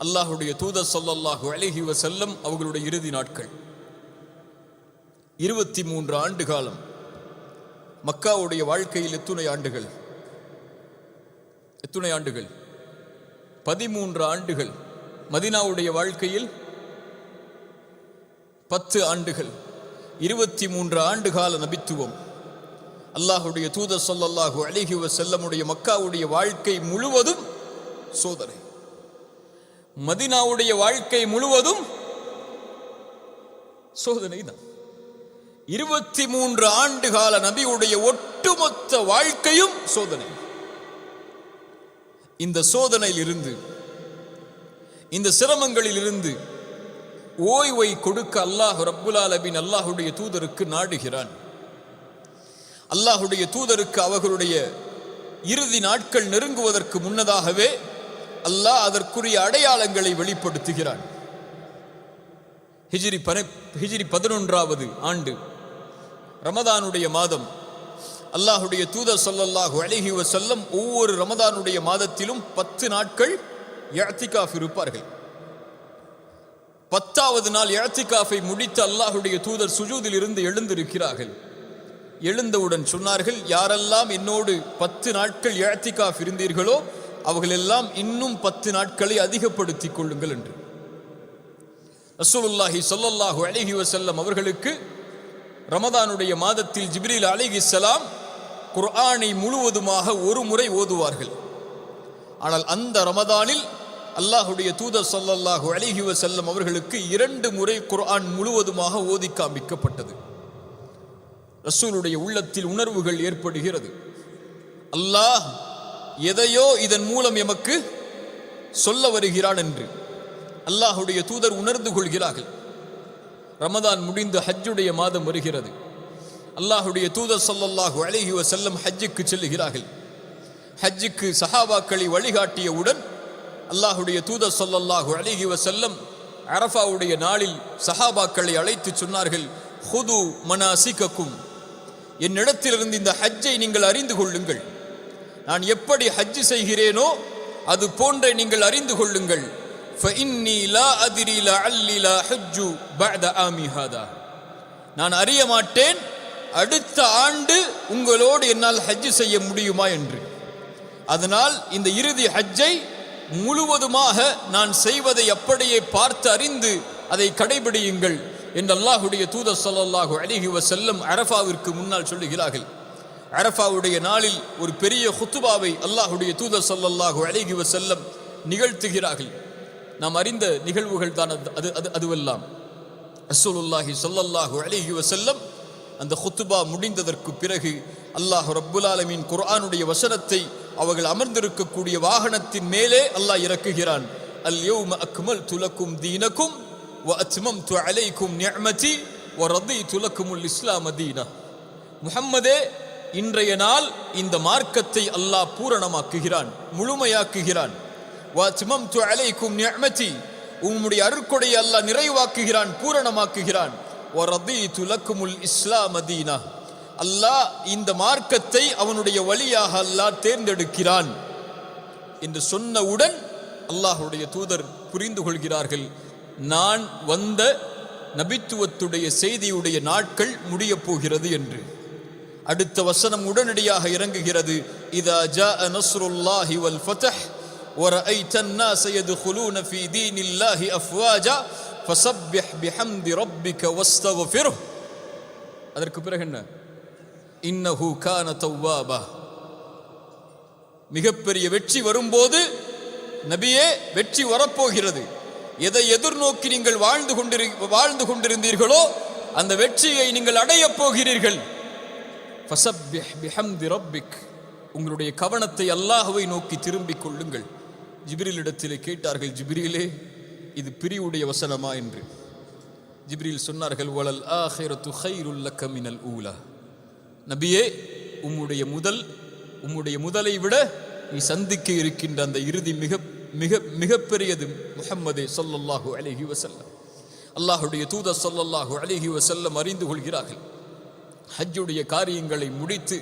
அல்லாஹுடைய தூதர் ஸல்லல்லாஹு அலைஹி வஸல்லம் அவர்களுடைய இறுதி நாட்கள் 23 ஆண்டு காலம். மக்காவுடைய வாழ்க்கையில் எத்துணை ஆண்டுகள்? 13 ஆண்டுகள். மதீனாவுடைய வாழ்க்கையில் 10 ஆண்டுகள். 23 ஆண்டு கால நபித்துவம். அல்லாஹுடைய தூதர் ஸல்லல்லாஹு அலைஹி வஸல்லமுடைய மக்காவுடைய வாழ்க்கை முழுவதும் சோதனை. மதீனாவுடைய வாழ்க்கை முழுவதும் சோதனை தான். 23 ஆண்டு கால நபியுடைய ஒட்டுமொத்த வாழ்க்கையும் சோதனை. இந்த சோதனையில் இருந்து, இந்த சிரமங்களில் இருந்து ஓய்வை கொடுக்க அல்லாஹ் ரப்புல் ஆலமீன் அல்லாஹுடைய தூதருக்கு நாடுகிறான். அல்லாஹுடைய தூதருக்கு அவர்களுடைய இறுதி நாட்கள் நெருங்குவதற்கு முன்னதாகவே அல்லாஹ் அதற்குரிய அடையாளங்களை வெளிப்படுத்துகிறான். ஹிஜ்ரி 11வது ஆண்டு ரமதானுடைய மாதம். அல்லாஹுடைய தூதர் ஸல்லல்லாஹு அலைஹி வஸல்லம் ஒவ்வொரு ரமதானுடைய மாதத்திலும் 10 நாட்கள் இஅ்திகாஃப் இருப்பார்கள். 10வது நாள் இஅ்திகாஃபை முடித்து அல்லாஹுடைய தூதர் சுஜூதில் இருந்து எழுந்திருக்கிறார்கள். எழுந்தவுடன் சொன்னார்கள், யாரெல்லாம் என்னோடு 10 நாட்கள் இஅ்திகாஃப் இருந்தீர்களோ அவர்களெல்லாம் இன்னும் 10 நாட்களை அதிகப்படுத்திக் கொள்ளுங்கள் என்று. ரசூலுல்லாஹி ஸல்லல்லாஹு அலைஹி வஸல்லம் அவர்களுக்கு ரமதானுடைய மாதத்தில் ஜிப்ரீல் அலைஹிஸ்ஸலாம் குர்ஆனை முழுவதுமாக ஒரு முறை ஓதுவார்கள். ஆனால் அந்த ரமதானில் அல்லாஹுடைய தூதர் ஸல்லல்லாஹு அலைஹி வஸல்லம் அவர்களுக்கு 2 முறை குர்ஆன் முழுவதுமாக ஓதி காண்பிக்கப்பட்டது. ரசூலுடைய உள்ளத்தில் உணர்வுகள் ஏற்படுகிறது. அல்லாஹ் எதையோ இதன் மூலம் எமக்கு சொல்ல வருகிறான் என்று அல்லாஹுடைய தூதர் உணர்ந்து கொள்கிறார்கள். ரமதான் முடிந்து ஹஜ்ஜுடைய மாதம் வருகிறது. அல்லாஹுடைய தூதர் ஸல்லல்லாஹு அலைஹி வஸல்லம் ஹஜ்ஜுக்கு செல்லுகிறார்கள். ஹஜ்ஜுக்கு சஹாபாக்களை வழிகாட்டியவுடன் அல்லாஹுடைய தூதர் ஸல்லல்லாஹு அலைஹி வஸல்லம் அரஃபாவுடைய நாளில் சஹாபாக்களை அழைத்து சொன்னார்கள், ஹுது மனாசிகக்கும், என்னிடத்திலிருந்து இந்த ஹஜ்ஜை நீங்கள் அறிந்து கொள்ளுங்கள். நான் எப்படி ஹஜ் செய்கிறேனோ அது போன்றே நீங்கள் அறிந்து கொள்ளுங்கள். فإني لا أدري لعلي لا حج بعد عامي هذا. நான் அறிய மாட்டேன் அடுத்த ஆண்டு உங்களோடு என்னால் ஹஜ் செய்ய முடியுமா என்று. அதனால் இந்த இறுதி ஹஜ்ஜை முழுவதுமாக நான் செய்வதை அப்படியே பார்த்து அறிந்து அதை கடைபிடியுங்கள் என்று அல்லாஹுடைய தூதர் ஸல்லல்லாஹு அலைஹி வஸல்லம் அரஃபாவிற்கு முன்னால் சொல்லுகிறார்கள். அரஃபாவுடைய நாளில் ஒரு பெரிய குத்துபாவை அல்லாஹுடைய தூதர் ஸல்லல்லாஹு அலைஹி வஸல்லம் நிகழ்த்துகிறார்கள். நாம் அறிந்த நிகழ்வுகள் தான் அதுவெல்லாம். ரசூலுல்லாஹி ஸல்லல்லாஹு அலைஹி வஸல்லம் அந்த குத்துபா முடிந்ததற்கு பிறகு அல்லாஹ் ரப்புல் ஆலமீன் குர்ஆனுடைய வசனத்தை அவர்கள் அமர்ந்திருக்கக்கூடிய வாகனத்தின் மேலே அல்லாஹ் இறக்குகிறான். அல் யௌம அக்மல்து லக்கும் தீனக்கும் வ அத்மம்து அலைக்கும் நிஅமதி வ ரதீது லக்குமுல் இஸ்லாம தீனா. முஹம்மதே, இன்றைய நாள் இந்த மார்க்கத்தை அல்லாஹ் பூரணமாக்குகிறான், முழுமையாக்குகிறான். வஅத்மம்து அலைக்கும் நிஅமதி, உம்முடைய அருட்கொடையை அல்லாஹ் நிறைவாக்குகிறான், பூரணமாக்குகிறான். வரதீது லக்குமுல் இஸ்லாம தீனா, அல்லாஹ் இந்த மார்க்கத்தை அவனுடைய வழியாக அல்லாஹ் தேர்ந்தெடுக்கிறான் என்று சொன்னவுடன் அல்லாஹுடைய தூதர் புரிந்து கொள்கிறார்கள், நான் வந்த நபித்துவத்துடைய செய்தியுடைய நாட்கள் முடிய போகிறது என்று. அடுத்த வசனம் உடனடியாக இறங்குகிறது. இதா ஜாஅ நஸ்ருல்லாஹி வல் ஃபத்ஹ் ورأيت الناس يدخلون في دين الله أفواجا فسبح بحمد ربك واستغفره. அதற்கு பிறகு என்ன? இன்னஹு கான தவ்வாபா. மிகப்பெரிய வெற்றி வரும்போது, நபியே வெற்றி வரப்போகிறது, எதை எதிர்நோக்கி நீங்கள் வாழ்ந்து கொண்டிருந்தீர்களோ அந்த வெற்றியை நீங்கள் அடையப் போகிறீர்கள். ஃபஸப்பிஹ் பிஹம்தி ரப்பிக், உங்களுடைய கவனத்தை அல்லாஹ்வை நோக்கி திரும்பிக் கொள்ளுங்கள். ஜிப்ரீலிடத்திலே கேட்டார்கள், ஜிப்ரீலே, இது பிரிவுடைய வசனமா என்று. ஜிப்ரீல் சொன்னார்கள், வலல் ஆஹிரத்து கைருல் லக்க மினல் ஊலா. நபியே, உம்முடைய முதலை விட நீ சந்திக்க இருக்கின்ற அந்த இறுதி மிக மிக மிகப்பெரியது முஹம்மதே ஸல்லல்லாஹு அலைஹி வஸல்லம். அல்லாஹுடைய தூதர் ஸல்லல்லாஹு அலைஹி வஸல்லம் அறிந்து கொள்கிறார்கள். ஹஜ்ஜுடைய காரியங்களை முடித்து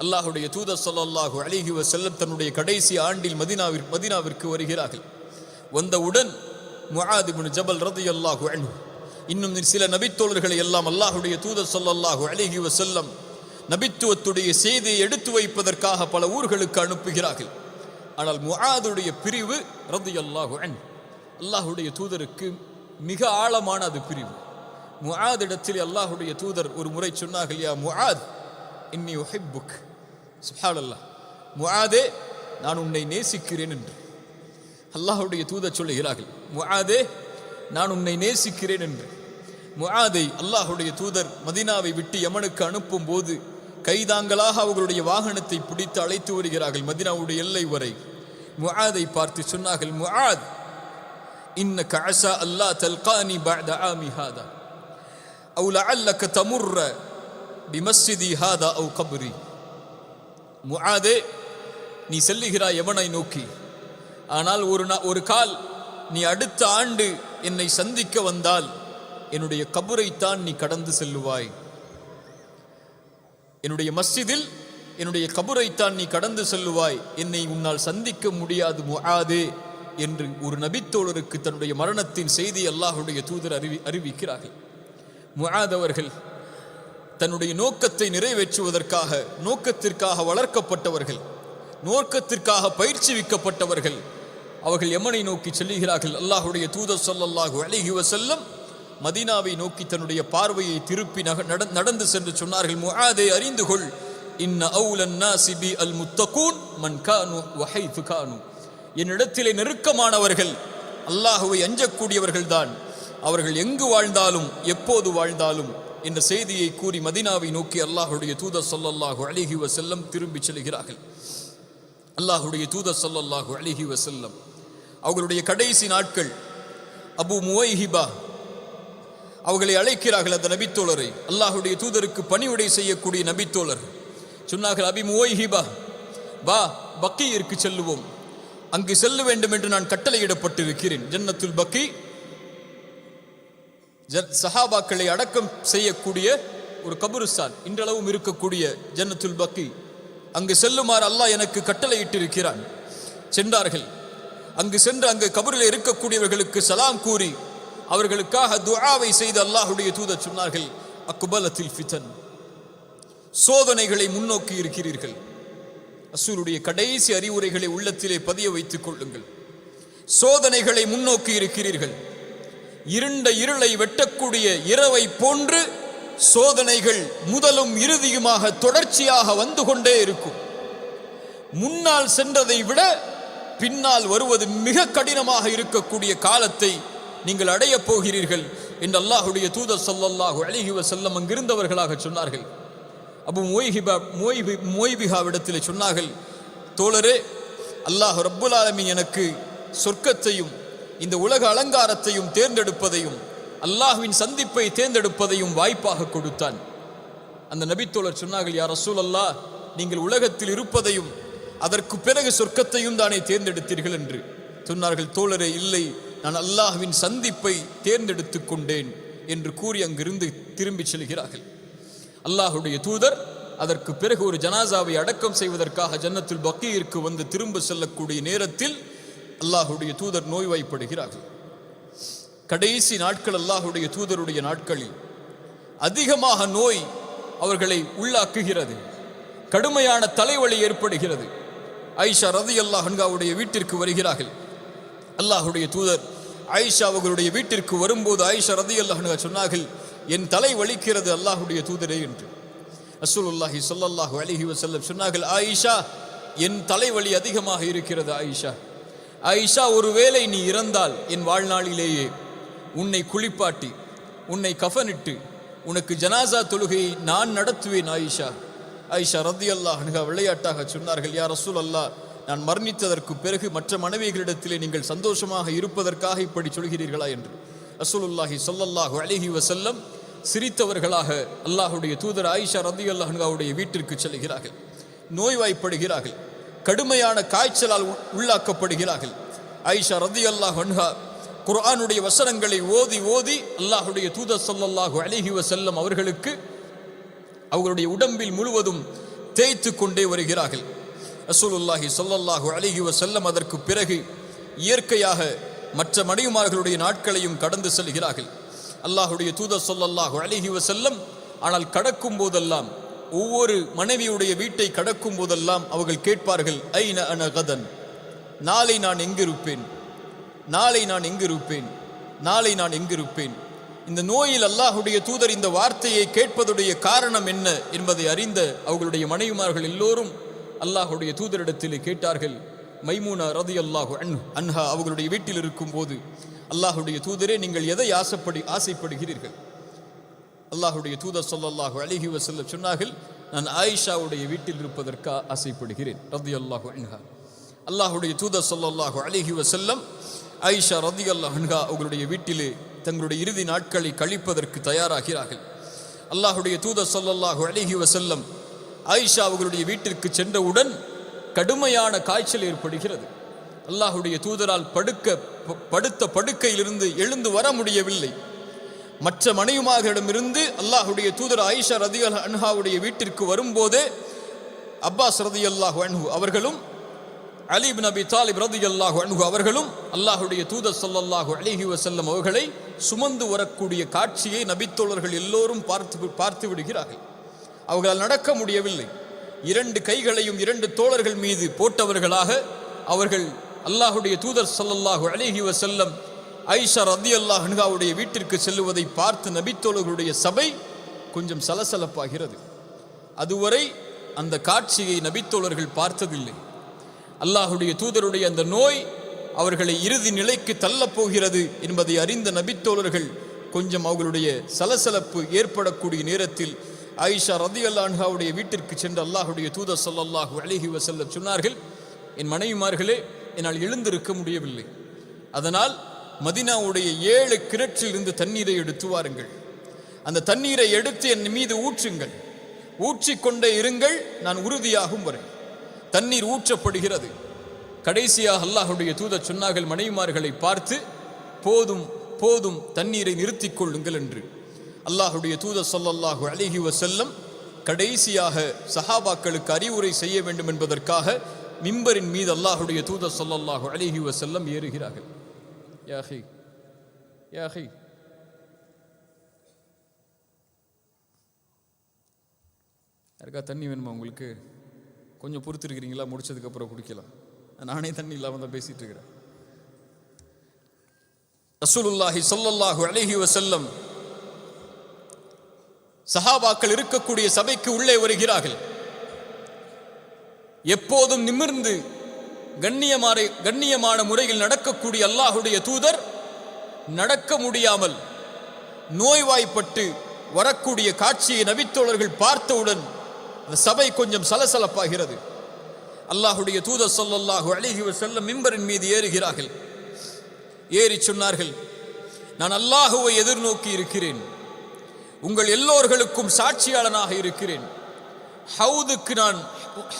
அல்லாஹுடைய தூதர் ஸல்லல்லாஹு அலைஹி வஸல்லம் தன்னுடைய கடைசி ஆண்டில் மதீனாவிற்கு வருகிறார்கள். வந்தவுடன் முஆத் இப்னு ஜபல் ரலியல்லாஹு அன்ஹு இன்னும் சில நபித்தோழர்களை எல்லாம் அல்லாஹ்வுடைய தூதர் ஸல்லல்லாஹு அலைஹி வஸல்லம் நபித்துவத்துடைய செய்தியை எடுத்து வைப்பதற்காக பல ஊர்களுக்கு அனுப்புகிறார்கள். ஆனால் முஆதுடைய பிரிவு ரலியல்லாஹு அன்ஹு அல்லாஹ்வுடைய தூதருக்கு மிக ஆழமான அது பிரிவு. முஆத் இடத்தில் அல்லாஹ்வுடைய தூதர் ஒரு முறை சொன்னார்கள், யா முஆத் இன்னி உஹிப்புக். சுப்ஹானல்லாஹ், முஆதே நான் உன்னை நேசிக்கிறேன் என்று அல்லாஹ்வுடைய தூதர் சொல்லுகிறார்கள். முஆதே நான் உன்னை நேசிக்கிறேன் என்று. முஆதை அல்லாஹ்வுடைய தூதர் மதீனாவை விட்டு யமனுக்கு அனுப்பும் போது கைதாங்களாக அவர்களுடைய வாகனத்தை பிடித்து அழைத்து வருகிறார்கள் மதீனாவுடைய எல்லை வரை. முஆதை பார்த்து சொன்னார்கள், முஆத் இன்னக அஸா அல்லா தல்கானி பஅத ஆமி ஹாதா அவ் லஅல்லக தமுர்ர பிமஸ்ஜிதி ஹாதா அவ் கப்ரி. முஆதே, நீ செல்லுகிறாய் யமனை நோக்கி, ஆனால் ஒரு கால் நீ அடுத்த ஆண்டு என்னை சந்திக்க வந்தால் என்னுடைய கபரைத்தான் நீ கடந்து செல்லுவாய். என்னுடைய மஸ்ஜிதில் என்னுடைய கபரைத்தான் நீ கடந்து செல்லுவாய், என்னை உன்னால் சந்திக்க முடியாது முஆதே என்று ஒரு நபித்தோழருக்கு தன்னுடைய மரணத்தின் செய்தி அல்லாஹ்வுடைய தூதர் அறிவிக்கிறார்கள். முஆத் அவர்கள் தன்னுடைய நோக்கத்தை நிறைவேற்றுவதற்காக, நோக்கத்திற்காக வளர்க்கப்பட்டவர்கள், நோக்கத்திற்காக பயிற்சிவிக்கப்பட்டவர்கள். அவர்கள் யமனை நோக்கி செல்லுகிறார்கள். அல்லாஹ்வுடைய தூதர் ஸல்லல்லாஹு அலைஹி வஸல்லம் மதீனாவை நோக்கி தன்னுடைய பார்வையை திருப்பி நடந்து சென்று சொன்னார்கள், முஆதே அறிந்து கொள், இன்ன அவுலன் நாஸி பி அல் முத்தகூன் மன் கானு வஹைது கானு. என்னிடத்திலே நெருக்கமானவர்கள் அல்லாஹ்வை அஞ்சக்கூடியவர்கள் தான், அவர்கள் எங்கு வாழ்ந்தாலும் எப்போது வாழ்ந்தாலும் என்ற செய்தியை கூறி மதீனாவை நோக்கி அல்லாஹ்வுடைய தூதர் ஸல்லல்லாஹு அலைஹி வஸல்லம் திரும்பி செல்கிறார்கள். அல்லாஹ்வுடைய தூதர் ஸல்லல்லாஹு அலைஹி வஸல்லம் அவர்களுடைய கடைசி நாட்கள் அபு முவைஹிபா அவர்களை அழைக்கிறார்கள். அந்த நபித்தோழரை, அல்லாஹ்வுடைய தூதருக்கு பணிவிடை செய்யக்கூடிய நபித்தோழர் சொன்னார்கள், அபி முவைஹிபா வா, பக்கீயிற்கு செல்லுவோம், அங்கு செல்ல வேண்டும் என்று நான் கட்டளையிடப்பட்டிருக்கிறேன். ஜன்னத்துல் பக்கி சஹாபாக்களை அடக்கம் செய்யக்கூடிய ஒரு கபருஸ்தான், இன்றளவும் இருக்கக்கூடிய ஜன்னத்துல் பக்கி, அங்கு செல்லுமாறு அல்லாஹ் எனக்கு கட்டளையிட்டிருக்கிறான். சென்றார்கள். அங்கு சென்று அங்கு கபரில் இருக்கக்கூடியவர்களுக்கு சலாம் கூறி அவர்களுக்காக துஆவை செய்து அல்லாஹ்வுடைய தூதர் சொன்னார்கள், அக்பலத்தில் ஃபிதன், சோதனைகளை முன்னோக்கி இருக்கிறீர்கள். ரசூலுடைய கடைசி அறிவுரைகளை உள்ளத்திலே பதிய வைத்துக் கொள்ளுங்கள். சோதனைகளை முன்னோக்கி இருக்கிறீர்கள். இருண்ட இருளை வெட்டக்கூடிய இரவை போன்று சோதனைகள் முதலும் இறுதியுமாக தொடர்ச்சியாக வந்து கொண்டே இருக்கும். முன்னால் சென்றதை விட பின்னால் வருவது மிக கடினமாக இருக்கக்கூடிய காலத்தை நீங்கள் அடையப் போகிறீர்கள் என்று அல்லாஹ்வுடைய தூதர் ஸல்லல்லாஹு அலைஹி வஸல்லம் அங்கிருந்தவர்களாக சொன்னார்கள். அபு முவைபிஹாவிடத்தில் சொன்னார்கள், தோழரே, அல்லாஹ் ரப்புல் ஆலமீன் எனக்கு சொர்க்கத்தையும் இந்த உலக அலங்காரத்தையும் தேர்ந்தெடுப்பதையும் அல்லாஹ்வின் சந்திப்பை தேர்ந்தெடுப்பதையும் வாய்ப்பாக கொடுத்தான். அந்த நபித்தோழர் சொன்னார்கள், யா ரசூலல்லாஹ், நீங்கள் உலகத்தில் இருப்பதையும் அதற்கு பிறகு சொர்க்கத்தையும் தானே தேர்ந்தெடுத்தீர்கள் என்று சொன்னார்கள். தோழரே, இல்லை, நான் அல்லாஹ்வின் சந்திப்பை தேர்ந்தெடுத்துக் கொண்டேன் என்று கூறி அங்கிருந்து திரும்பி செல்கிறார்கள். அல்லாஹ்வுடைய தூதர் அதற்கு பிறகு ஒரு ஜனாசாவை அடக்கம் செய்வதற்காக ஜன்னத்துல் பக்கீயிற்கு வந்து திரும்ப செல்லக்கூடிய நேரத்தில் அல்லாஹ்வுடைய தூதர் நோய்வாய்ப்படுகிறார்கள். கடைசி நாட்கள் அல்லாஹ்வுடைய தூதருடைய நாட்களில் அதிகமாக நோய் அவர்களை உள்ளாக்குகிறது. கடுமையான தலைவலி ஏற்படுகிறது. ஆயிஷா ரலியல்லாஹு அன்ஹாவுடைய வீட்டிற்கு வருகிறார்கள். அல்லாஹ்வுடைய தூதர் ஆயிஷா அவர்களுடைய வீட்டிற்கு வரும்போது ஆயிஷா ரலியல்லாஹு அன்ஹா சொன்னார்கள், என் தலை வலிக்கிறது அல்லாஹ்வுடைய தூதரே என்று. ரசூலுல்லாஹி ஸல்லல்லாஹு அலைஹி வஸல்லம் சொன்னார்கள், ஆயிஷா, என் தலைவலி அதிகமாக இருக்கிறது ஆயிஷா. ஆயிஷா, ஒருவேளை நீ இறந்தால் என் வாழ்நாளிலேயே உன்னை குளிப்பாட்டி உன்னை கஃனிட்டு உனக்கு ஜனாசா தொழுகையை நான் நடத்துவேன் ஆயிஷா. ஆயிஷா ரலியல்லாஹு அன்ஹா விளையாட்டாக சொன்னார்கள், யா ரசூலல்லாஹ், நான் மரணித்ததற்கு பிறகு மற்ற மனைவிகளிடத்திலே நீங்கள் சந்தோஷமாக இருப்பதற்காக இப்படி சொல்கிறீர்களா என்று. ரசூலுல்லாஹி ஸல்லல்லாஹு அலைஹி வஸல்லம் சிரித்தவர்களாக அல்லாஹ்வுடைய தூதர் ஆயிஷா ரலியல்லாஹு அன்ஹாவுடைய வீட்டிற்கு செல்கிறார்கள். நோய்வாய்ப்படுகிறார்கள். கடுமையான காய்ச்சலால் உள்ளாக்கப்படுகிறார்கள். ஆயிஷா ரலியல்லாஹு அன்ஹா குர்ஆனுடைய வசனங்களை ஓதி ஓதி அல்லாஹ்வுடைய தூதர் ஸல்லல்லாஹு அலைஹி வஸல்லம் அவர்களுக்கு அவர்களுடைய உடம்பில் முழுவதும் தேய்த்து கொண்டே வருகிறார்கள். ரசூலுல்லாஹி ஸல்லல்லாஹு அலைஹி வஸல்லம் அதற்கு பிறகு இயற்கையாக மற்ற மனைவிமார்களுடைய நாட்களையும் கடந்து செல்கிறார்கள். அல்லாஹுடைய தூதர் ஸல்லல்லாஹு அலைஹி வஸல்லம் ஆனால் கடக்கும் போதெல்லாம், ஒவ்வொரு மனைவியுடைய வீட்டை கடக்கும் போதெல்லாம் அவர்கள் கேட்பார்கள், ஐன அன கதன், நாளை நான் எங்கிருப்பேன், நாளை நான் எங்கிருப்பேன், நாளை நான் எங்கிருப்பேன். இந்த நோயில் அல்லாஹுடைய தூதர் இந்த வார்த்தையை கேட்பதுடைய காரணம் என்ன என்பதை அறிந்த அவர்களுடைய மனைவிமார்கள் எல்லோரும் அல்லாஹுடைய தூதரிடத்தில் கேட்டார்கள். மைமூனா ரலியல்லாஹு அன்ஹா அவர்களுடைய வீட்டில் இருக்கும் போது, அல்லாஹுடைய தூதரே, நீங்கள் எதை ஆசைப்படுகிறீர்கள்? அல்லாஹுடைய தூதர் ஸல்லல்லாஹு அலைஹி வஸல்லம் சொன்னார்கள், நான் ஆயிஷாவுடைய வீட்டில் இருப்பதற்கு ஆசைப்படுகிறேன் ரலியல்லாஹு அன்ஹா. அல்லாஹுடைய தூதர் ஸல்லல்லாஹு அலைஹி வஸல்லம் ஆயிஷா ரலியல்லாஹு அன்ஹா அவர்களுடைய வீட்டிலே தங்களுடைய இறுதி நாட்களை கழிப்பதற்கு தயாராகிறார்கள். அல்லாஹுடைய தூதர் ஸல்லல்லாஹு அலைஹி வஸல்லம் ஆயிஷா அவர்களுடைய வீட்டிற்கு சென்றவுடன் கடுமையான காய்ச்சல் ஏற்படுகிறது. அல்லாஹுடைய தூதரால் படுத்த படுக்கையிலிருந்து எழுந்து வர முடியவில்லை. மற்ற மனைவிமார்களிடமிருந்து அல்லாஹுடைய தூதர் ஆயிஷா ரலியல்லாஹு அன்ஹாவுடைய வீட்டிற்கு வரும்போதே அப்பாஸ் ரலியல்லாஹு அன்ஹு அவர்களும் அலி இப்னு அபி தாலிப் ரலியல்லாஹு அன்ஹு அவர்களும் அல்லாஹுடைய தூதர் ஸல்லல்லாஹு அலைஹி வஸல்லம் அவர்களை சுமந்து வரக்கூடிய காட்சியை நபித்தோழர்கள் எல்லோரும் பார்த்து விடுகிறார்கள். அவர்களால் நடக்க முடியவில்லை. 2 கைகளையும் 2 தோழர்கள் மீது போட்டவர்களாக அவர்கள் அல்லாஹுடைய தூதர் ஸல்லல்லாஹு அலைஹி வஸல்லம் ஆயிஷா ரலியல்லாஹு அன்ஹாவுடைய வீட்டிற்கு செல்லுவதை பார்த்து நபித்தோழர்களுடைய சபை கொஞ்சம் சலசலப்பாகிறது. அதுவரை அந்த காட்சியை நபித்தோழர்கள் பார்த்ததில்லை. அல்லாஹுடைய தூதருடைய அந்த நோய் அவர்களை இறுதி நிலைக்கு தள்ளப்போகிறது என்பதை அறிந்த நபித்தோழர்கள் கொஞ்சம் அவர்களுடைய சலசலப்பு ஏற்படக்கூடிய நேரத்தில் ஆயிஷா ரலியல்லாஹு அன்ஹாவுடைய வீட்டிற்கு சென்று அல்லாஹுடைய தூதர் ஸல்லல்லாஹு அலைஹி வஸல்லம் சொன்னார்கள், என் மனைவிமார்களே, என்னால் எழுந்திருக்க முடியவில்லை. அதனால் மதீனாவுடைய 7 கிணற்றில் இருந்து தண்ணீரை எடுத்து வாருங்கள். அந்த தண்ணீரை எடுத்து என் மீது ஊற்றுங்கள். ஊற்றிக்கொண்டே இருங்கள், நான் உறுதியாகும் வரை. தண்ணீர் ஊற்றப்படுகிறது. கடைசியாக அல்லாஹுடைய தூதர் சொன்னார்கள் மனைவிமார்களை பார்த்து, போதும் போதும், தண்ணீரை நிறுத்திக் கொள்ளுங்கள் என்று. அல்லாஹுடைய தூதர் ஸல்லல்லாஹு அலைஹி வஸல்லம் கடைசியாக சஹாபாக்களுக்கு அறிவுரை செய்ய வேண்டும் என்பதற்காக மிம்பரின் மீது அல்லாஹுடைய தூதர் ஸல்லல்லாஹு அலைஹி வஸல்லம் ஏறுகிறார்கள். யா அஹி, யா அஹி, யாருக்கா தண்ணி வேணுமா உங்களுக்கு? கொஞ்சம் பொறுத்திருக்கிறீங்களா? முடிச்சதுக்கப்புறம் குடிக்கலாம். நானே தண்ணி இல்லாமல் தான் பேசிட்டு இருக்கிறேன். ரசூலுல்லாஹி ஸல்லல்லாஹு அலைஹி வஸல்லம் சஹாபாக்கள் இருக்கக்கூடிய சபைக்கு உள்ளே வருகிறார்கள். எப்போதும் நிமிர்ந்து கண்ணியமான முறையில் நடக்கக்கூடிய அல்லாஹுடைய தூதர் நடக்க முடியாமல் நோய்வாய்ப்பட்டு வரக்கூடிய காட்சியை நபித்தோழர்கள் பார்த்தவுடன் அந்த சபை கொஞ்சம் சலசலப்பாகிறது. அல்லாஹுடைய தூதர் ஸல்லல்லாஹு அலைஹி வஸல்லம் மிம்பரின் மீது ஏறுகிறார்கள். ஏறி சொன்னார்கள், நான் அல்லாஹுவை எதிர்நோக்கி இருக்கிறேன், உங்கள் எல்லோர்களுக்கும் சாட்சியாளனாக இருக்கிறேன்.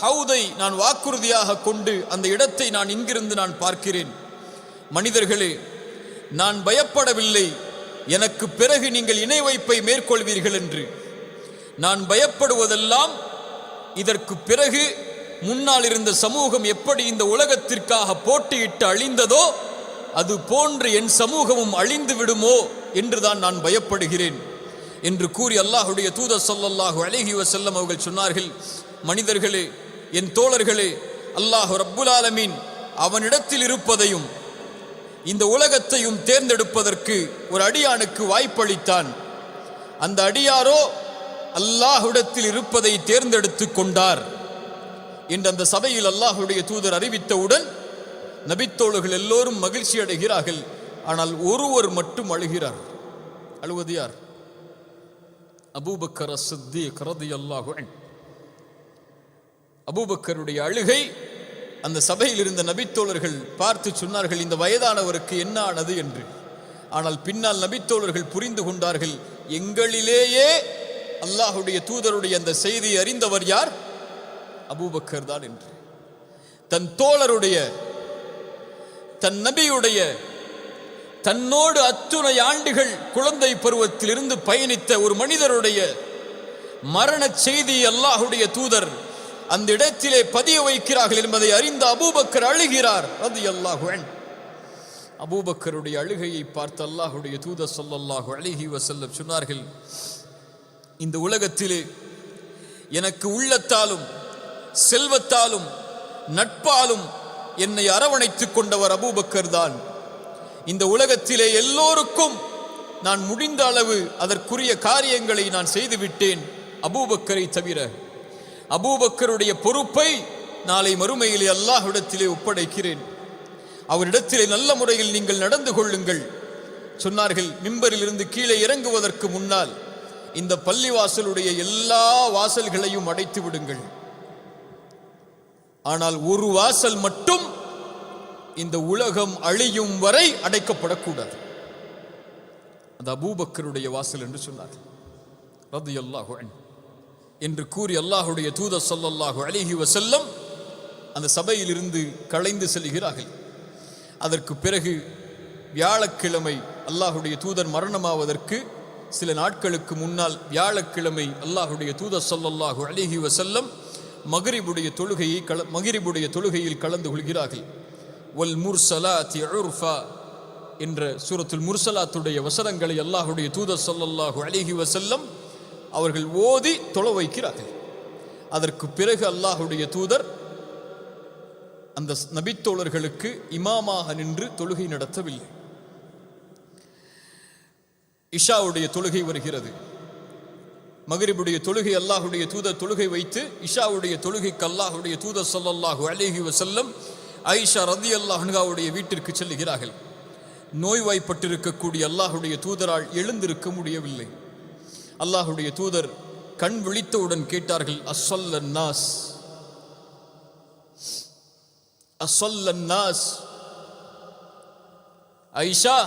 ஹவுதை நான் வாக்குறுதியாக கொண்டு அந்த இடத்தை நான் இங்கிருந்து நான் பார்க்கிறேன். மனிதர்களே, நான் பயப்படவில்லை எனக்கு பிறகு நீங்கள் இணை வைப்பை மேற்கொள்வீர்கள் என்று. நான் பயப்படுவதெல்லாம் இதற்கு பிறகு முன்னால் இருந்த சமூகம் எப்படி இந்த உலகத்திற்காக போட்டியிட்டு அழிந்ததோ அது போன்று என் சமூகமும் அழிந்து விடுமோ என்றுதான் நான் பயப்படுகிறேன் என்று கூறி அல்லாஹுடைய தூதர் ஸல்லல்லாஹு அலைஹி வஸல்லம் அவர்கள் சொன்னார்கள், மனிதர்களே, என் தோழர்களே, அல்லாஹ் ரப்புல் ஆலமீன் அவனிடத்தில் இருப்பதையும் இந்த உலகத்தையும் தேர்ந்தெடுப்பதற்கு ஒரு அடியானுக்கு வாய்ப்பளித்தான். அந்த அடியாரோ அல்லாஹ்விடத்தில் இருப்பதை தேர்ந்தெடுத்து கொண்டார் என்று அந்த சபையில் அல்லாஹுடைய தூதர் அறிவித்தவுடன் நபித்தோழர்கள் எல்லோரும் மகிழ்ச்சி அடைகிறார்கள். ஆனால் ஒருவர் மட்டும் அழுகிறார். அழுவது யார்? அபூபக்கர் அஸ்-சித்தீக் ரலியல்லாஹு அன்ஹு. அபூபக்கருடைய அழுகை அந்த சபையில் இருந்த நபித்தோழர்கள் பார்த்து சொன்னார்கள், இந்த வயதானவருக்கு என்ன ஆனது என்று. ஆனால் பின்னால் நபித்தோழர்கள் புரிந்து கொண்டார்கள், எங்களிலேயே அல்லாஹுடைய தூதருடைய அந்த செய்தியை அறிந்தவர் யார்? அபூபக்கர் தான் என்று. தன் தோழருடைய, தன் நபியுடைய, தன்னோடு அத்துணை ஆண்டுகள் குழந்தை பருவத்திலிருந்து பயணித்த ஒரு மனிதருடைய மரண செய்தி அல்லாஹுடைய தூதர் அந்த இடத்திலே பதிய வைக்கிறார்கள் என்பதை அறிந்த அபூபக்கர் அழுகிறார் ரலியல்லாஹு அன்ஹு. அபூபக்கருடைய அழுகையை பார்த்து அல்லாஹுடைய தூதர் ஸல்லல்லாஹு அலைஹி வஸல்லம் சொன்னார்கள், இந்த உலகத்திலே எனக்கு உள்ளத்தாலும் செல்வத்தாலும் நட்பாலும் என்னை அரவணைத்துக் கொண்டவர் அபூபக்கர் தான். இந்த உலகத்திலே எல்லோருக்கும் நான் முடிந்த அளவு அதற்குரிய காரியங்களை நான் செய்துவிட்டேன், அபூபக்கரை தவிர. அபூபக்கருடைய பொறுப்பை நாளை மறுமையிலே அல்லாஹ்விடத்திலே ஒப்படைக்கிறேன். அவரிடத்திலே நல்ல முறையில் நீங்கள் நடந்து கொள்ளுங்கள் சொன்னார்கள். மிம்பரில் இருந்து கீழே இறங்குவதற்கு முன்னால் இந்த பள்ளிவாசலுடைய எல்லா வாசல்களையும் அடைத்து விடுங்கள். ஆனால் ஒரு வாசல் மட்டும் இந்த உலகம் அழியும் வரை அடைக்கப்படக்கூடாது. அது அபூபக்கருடைய வாசல் என்று சொன்னார்கள் ரலியல்லாஹு அன்ஹு என்று கூறி அல்லாஹுடைய தூதர் ஸல்லல்லாஹு அலைஹி வஸல்லம் அந்த சபையில் இருந்து கலைந்து செல்கிறார்கள். அதற்கு பிறகு வியாழக்கிழமை அல்லாஹுடைய தூதர் மரணமாவதற்கு சில நாட்களுக்கு முன்னால் வியாழக்கிழமை அல்லாஹுடைய தூதர் ஸல்லல்லாஹு அலைஹி வஸல்லம் மக்ரிபுடைய தொழுகையில் கலந்து கொள்கிறார்கள். வல் முர்சலாத்தி உர்ஃபா என்ற சூரத்துல் முர்சலாத்துடைய வசனங்களை அல்லாஹுடைய தூதர் ஸல்லல்லாஹு அலைஹி வஸல்லம் அவர்கள் ஓதி தொழ வைக்கிறார்கள். அதற்கு பிறகு அல்லாஹுடைய தூதர் அந்த நபித்தோழர்களுக்கு இமாமாக நின்று தொழுகை நடத்தவில்லை. இஷாவுடைய தொழுகை வருகிறது. மக்ரிபுடைய தொழுகை அல்லாஹுடைய தூதர் தொழுகை வைத்து இஷாவுடைய தொழுகைக்கு அல்லாஹுடைய தூதர் ஸல்லல்லாஹு அலைஹி வஸல்லம் ஆயிஷா ரலியல்லாஹு அன்ஹாவுடைய வீட்டிற்கு செல்கிறார்கள். நோய்வாய்ப்பட்டிருக்கக்கூடிய அல்லாஹுடைய தூதரால் எழுந்திருக்க முடியவில்லை. அல்லாஹுடைய தூதர் கண் விழித்தவுடன் கேட்டார்கள், அஸ்ஸல்லன் நாஸ் அஸ்ஸல்லன் நாஸ், ஆயிஷா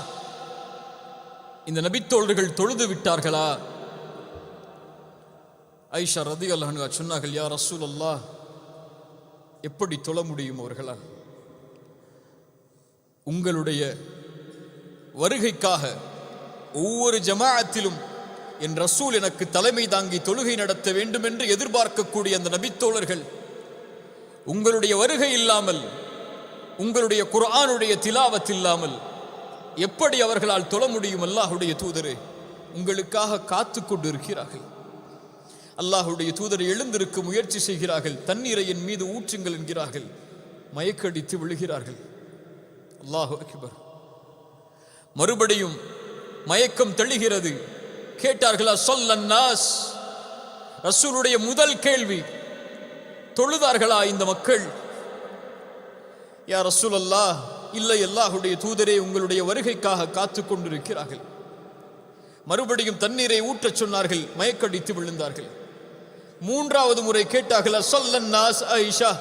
இந்த நபித்தோழர்கள் தொழுது விட்டார்களா? ஆயிஷா ரலியல்லாஹு அன்ஹா சொன்னார்கள், யா ரசூலல்லாஹ், எப்படி தொழ முடியும் அவர்களால்? உங்களுடைய வருகைக்காக ஒவ்வொரு ஜமாஅத்திலும் என் ரசூல் எனக்கு தலைமை தாங்கி தொழுகை நடத்த வேண்டும் என்று எதிர்பார்க்கக்கூடிய அந்த நபித்தோழர்கள் உங்களுடைய வருகை இல்லாமல், உங்களுடைய குர்ஆனுடைய திலாவத் இல்லாமல் எப்படி அவர்களால் தொழ முடியும்? அல்லாஹுடைய தூதரே, உங்களுக்காக காத்து கொண்டு இருக்கிறார்கள். அல்லாஹுடைய தூதர் எழுந்திருக்க முயற்சி செய்கிறார்கள். தண்ணீரை என் மீது ஊற்றுங்கள் என்கிறார்கள். மயக்கடித்து விழுகிறார்கள். அல்லாஹு அக்பர். மறுபடியும் மயக்கம் தெளிகிறது. கேட்டார்கள், அஸ்ஸல்லன் நாஸ். ரசூலுடைய முதல் கேள்வி, தொழுதார்களா இந்த மக்கள்? யா ரசூலல்லாஹ், இல்லை அல்லாஹுடைய தூதரே, உங்களுடைய வருகைக்காக காத்து கொண்டிருக்கிறார்கள். மறுபடியும் தண்ணீரை ஊற்றச் சொன்னார்கள். மயக்கடித்து விழுந்தார்கள். மூன்றாவது முறை கேட்டார்கள், அஸ்ஸல்லன் நாஸ் ஆயிஷா,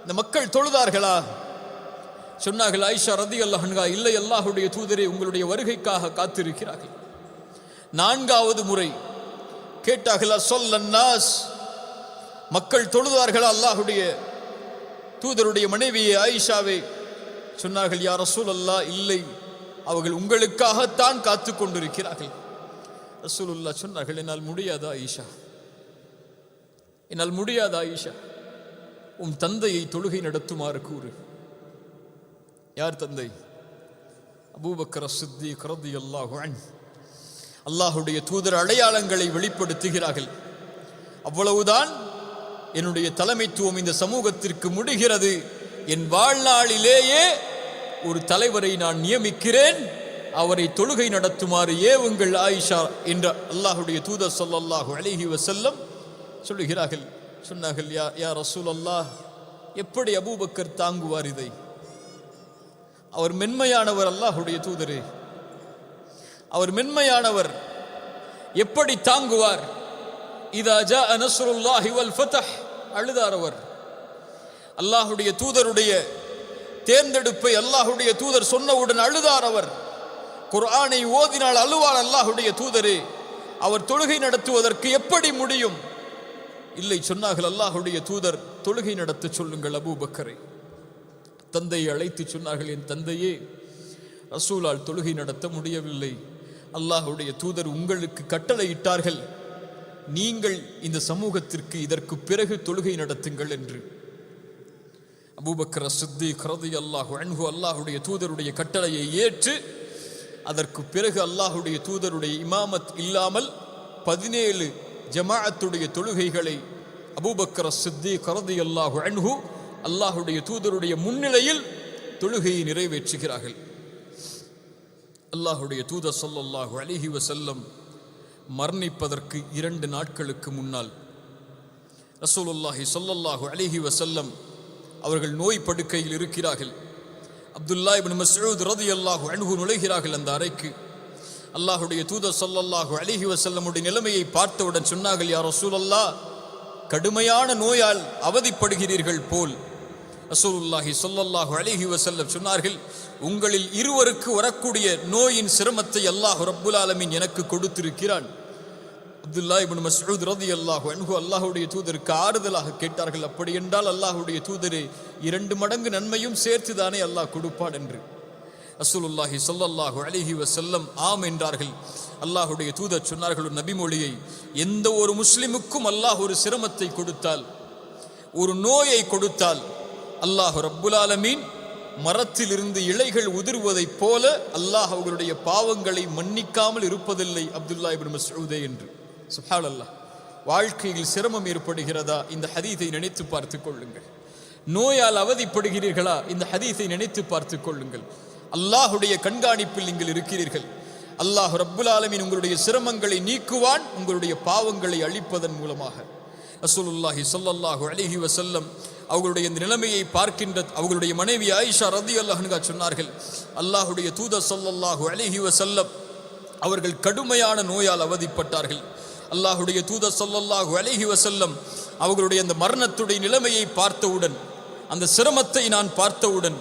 இந்த மக்கள் தொழுதார்களா? சொன்னார்கள் ஆயிஷா ரலியல்லாஹு அன்ஹா, இல்லை அல்லாஹுடைய தூதரே, உங்களுடைய வருகைக்காக காத்திருக்கிறார்கள். நான்காவது முறை கேட்டார்கள், அஸ்ஸல்லன் நாஸ், மக்கள் தொழுதார்களா அல்லாஹுடைய தூதருடைய மனைவியே ஆயிஷாவே? சொன்னார்கள், யா ரசூலல்லாஹ், இல்லை, அவர்கள் உங்களுக்காகத்தான் காத்து கொண்டிருக்கிறார்கள். ரசூலுல்லாஹ் சொன்னார்கள், என்னால் முடியாதா ஆயிஷா, என்னால் முடியாதா ஆயிஷா, உன் தந்தையை தொழுகை நடத்துமாறு கூறு. யார் தந்தை? அபூபக்கர் அஸ்-சித்தீக் ரலியல்லாஹு அன்ஹு. அல்லாஹுடைய தூதர் அடையாளங்களை வெளிப்படுத்துகிறார்கள். அவ்வளவுதான், என்னுடைய தலைமைத்துவம் இந்த சமூகத்திற்கு முடிகிறது. என் வாழ்நாளிலேயே ஒரு தலைவரை நான் நியமிக்கிறேன், அவரை தொழுகை நடத்துமாறு ஏவுங்கள் ஆயிஷா என்ற அல்லாஹுடைய தூதர் ஸல்லல்லாஹு அலைஹி வஸல்லம் சொல்லுகிறார்கள். சொன்னார்கள், யா ரசூலல்லாஹ், எப்படி அபூபக்கர் தாங்குவார் இதை? அவர் மென்மையானவர் அல்லாஹுடைய தூதரே, அவர் மென்மையானவர், எப்படி தாங்குவார்? இதா ஜாஅ நஸ்ருல்லாஹி வல் ஃபத்ஹ், அழுதார் அவர். அல்லாஹுடைய தூதருடைய தேர்ந்தெடுப்பை அல்லாஹுடைய தூதர் சொன்னவுடன் அழுதார் அவர். குர்ஆனை ஓதினால் அழுவார் அல்லாஹுடைய தூதரே, அவர் தொழுகை நடத்துவதற்கு எப்படி முடியும்? இல்லை சொன்னார்கள் அல்லாஹுடைய தூதர், தொழுகை நடத்த சொல்லுங்கள் அபூபக்கரை. தந்தையை அழைத்து சொன்னார்கள், என் தந்தையே, ரசூலால் தொழுகை நடத்த முடியவில்லை. அல்லாஹுடைய தூதர் உங்களுக்கு கட்டளையிட்டார்கள், நீங்கள் இந்த சமூகத்திற்கு இதற்கு பிறகு தொழுகை நடத்துங்கள் என்று. அபூபக்கர் சித்திக் ரலியல்லாஹு அன்ஹு அல்லாஹ்வுடைய தூதருடைய கட்டளையை ஏற்று அதற்கு பிறகு அல்லாஹ்வுடைய தூதருடைய இமாமத் இல்லாமல் 17 ஜமாஅத்துடைய தொழுகைகளை அபூபக்கர் சித்திக் ரலியல்லாஹு அன்ஹு அல்லாஹ்வுடைய தூதருடைய முன்னிலையில் தொழுகையை நிறைவேற்றுகிறார்கள். அல்லாஹ்வுடைய தூதர் ஸல்லல்லாஹு அலைஹி வஸல்லம் மரணிப்பதற்கு 2 நாட்களுக்கு முன்னால் ரசூலுல்லாஹி ஸல்லல்லாஹு அலைஹி வஸல்லம் அவர்கள் நோய் படுக்கையில் இருக்கிறார்கள். அப்துல்லா இப்னு மஸ்ஊத் ரலியல்லாஹு அன்ஹு நுழைகிறார்கள் அந்த அறைக்கு. அல்லாஹ்வுடைய தூதர் ஸல்லல்லாஹு அலைஹி வஸல்லமுடைய நிலைமையை பார்த்தவுடன் சொன்னார்கள், யா ரசூலல்லாஹ், கடுமையான நோயால் அவதிப்படுகிறீர்கள் போல். ரசூலுல்லாஹி ஸல்லல்லாஹு அலைஹி வஸல்லம் சொன்னார்கள், உங்களில் இருவருக்கு வரக்கூடிய நோயின் சிரமத்தை அல்லாஹ் ரப்புல் ஆலமீன் எனக்கு கொடுத்திருக்கிறான். அப்துல்லா இப்னு மஸ்ஊத் ரலியல்லாஹு அன்ஹு அல்லாஹ்வுடைய தூதருக்கு ஆறுதலாக கேட்டார்கள், அப்படி என்றால் அல்லாஹ்வுடைய தூதரே 2 மடங்கு நன்மையும் சேர்த்து தானே அல்லாஹ் கொடுப்பான் என்று. ரசூலுல்லாஹி ஸல்லல்லாஹு அலைஹி வஸல்லம் ஆம் என்றார்கள். அல்லாஹ்வுடைய தூதர் சொன்னார்கள் ஒரு நபிமொழியை, எந்த ஒரு முஸ்லிமுக்கும் அல்லாஹ் ஒரு சிரமத்தை கொடுத்தால், ஒரு நோயை கொடுத்தால், அல்லாஹ் ரப்புல் ஆலமீன் மரத்திலிருந்து இலைகள் உதிர்வதைப் போல அல்லாஹ் அவர்களுடைய பாவங்களை மன்னிக்காமல் இருப்பதில்லை அப்துல்லா இப்னு மஸ்ஊதே என்று. சுப்ஹானல்லாஹ். வாழ்க்கையில் சிரமம் ஏற்படுகிறதா? இந்த ஹதீஸை நினைத்து பார்த்து கொள்ளுங்கள். நோயால் அவதிப்படுகிறீர்களா? இந்த ஹதீஸை நினைத்து பார்த்து கொள்ளுங்கள். அல்லாஹ்வுடைய கண்காணிப்பில் நீங்கள் இருக்கிறீர்கள். அல்லாஹ் ரப்புல் ஆலமீன் உங்களுடைய சிரமங்களை நீக்குவான், உங்களுடைய பாவங்களை அழிப்பதன் மூலமாக. ரசூலுல்லாஹி ஸல்லல்லாஹு அலைஹி வஸல்லம் அவர்களுடைய இந்த நிலைமையை பார்க்கின்ற அவர்களுடைய மனைவி ஆயிஷா ரலியல்லாஹு அன்ஹா சொன்னார்கள், அல்லாஹ்வுடைய தூதர் ஸல்லல்லாஹு அலைஹி வஸல்லம் அவர்கள் கடுமையான நோயால் அவதிப்பட்டார்கள். அல்லாஹ்வுடைய தூதர் ஸல்லல்லாஹு அலைஹி வஸல்லம் அவர்களுடைய அந்த மரணத்துடைய நிலைமையை பார்த்தவுடன், அந்த சிரமத்தை நான் பார்த்தவுடன்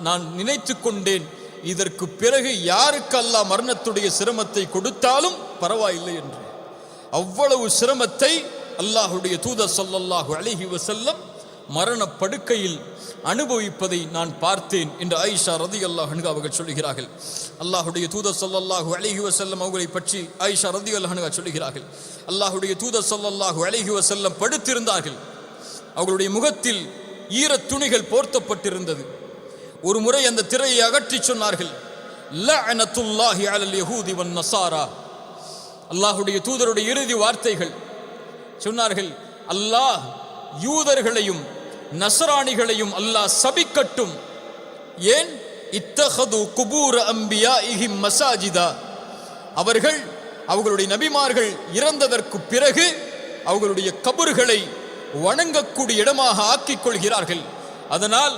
நான் நினைத்து கொண்டேன், இதற்கு பிறகு யாருக்கு அல்லாஹ் மரணத்துடைய சிரமத்தை கொடுத்தாலும் பரவாயில்லை என்று. அவ்வளவு சிரமத்தை அல்லாஹ்வுடைய தூதர் ஸல்லல்லாஹு அலைஹி வஸல்லம் மரண படுக்கையில் அனுபவிப்பதை நான் பார்த்தேன் என்று ஆயிஷா ரலியல்லாஹு அன்ஹா அவர்கள் சொல்கிறார்கள். அல்லாஹ்வுடைய தூதர் ஸல்லல்லாஹு அலைஹி வஸல்லம் அவர்களை பற்றி ஆயிஷா ரலியல்லாஹு அன்ஹா சொல்கிறார்கள், அல்லாஹ்வுடைய தூதர் ஸல்லல்லாஹு அலைஹி வஸல்லம் படுத்திருந்தார்கள். அவர்களுடைய முகத்தில் ஈரத் துணிகள் போர்த்தப்பட்டிருந்தது. ஒரு முறை அந்த திரையை அகற்றி சொன்னார்கள், லஅனத்துல்லாஹி அலல் யஹூதி வன் நஸாரா. அல்லாஹ்வுடைய தூதருடைய இறுதி வார்த்தைகள் சொன்னார்கள், அல்லாஹ் யூதர்களையும் நஸ்ரானிகளையும் அல்லாஹ் சபிக்கட்டும். ஏன்? இத்தஹது குபூர அம்பியாஇஹிம் மசாஜிதா. அவர்களுடைய நபிமார்கள் இறந்ததற்கு பிறகு அவர்களுடைய கபர்களை வணங்கக்கூடிய இடமாக ஆக்கிக் கொள்கிறார்கள். அதனால்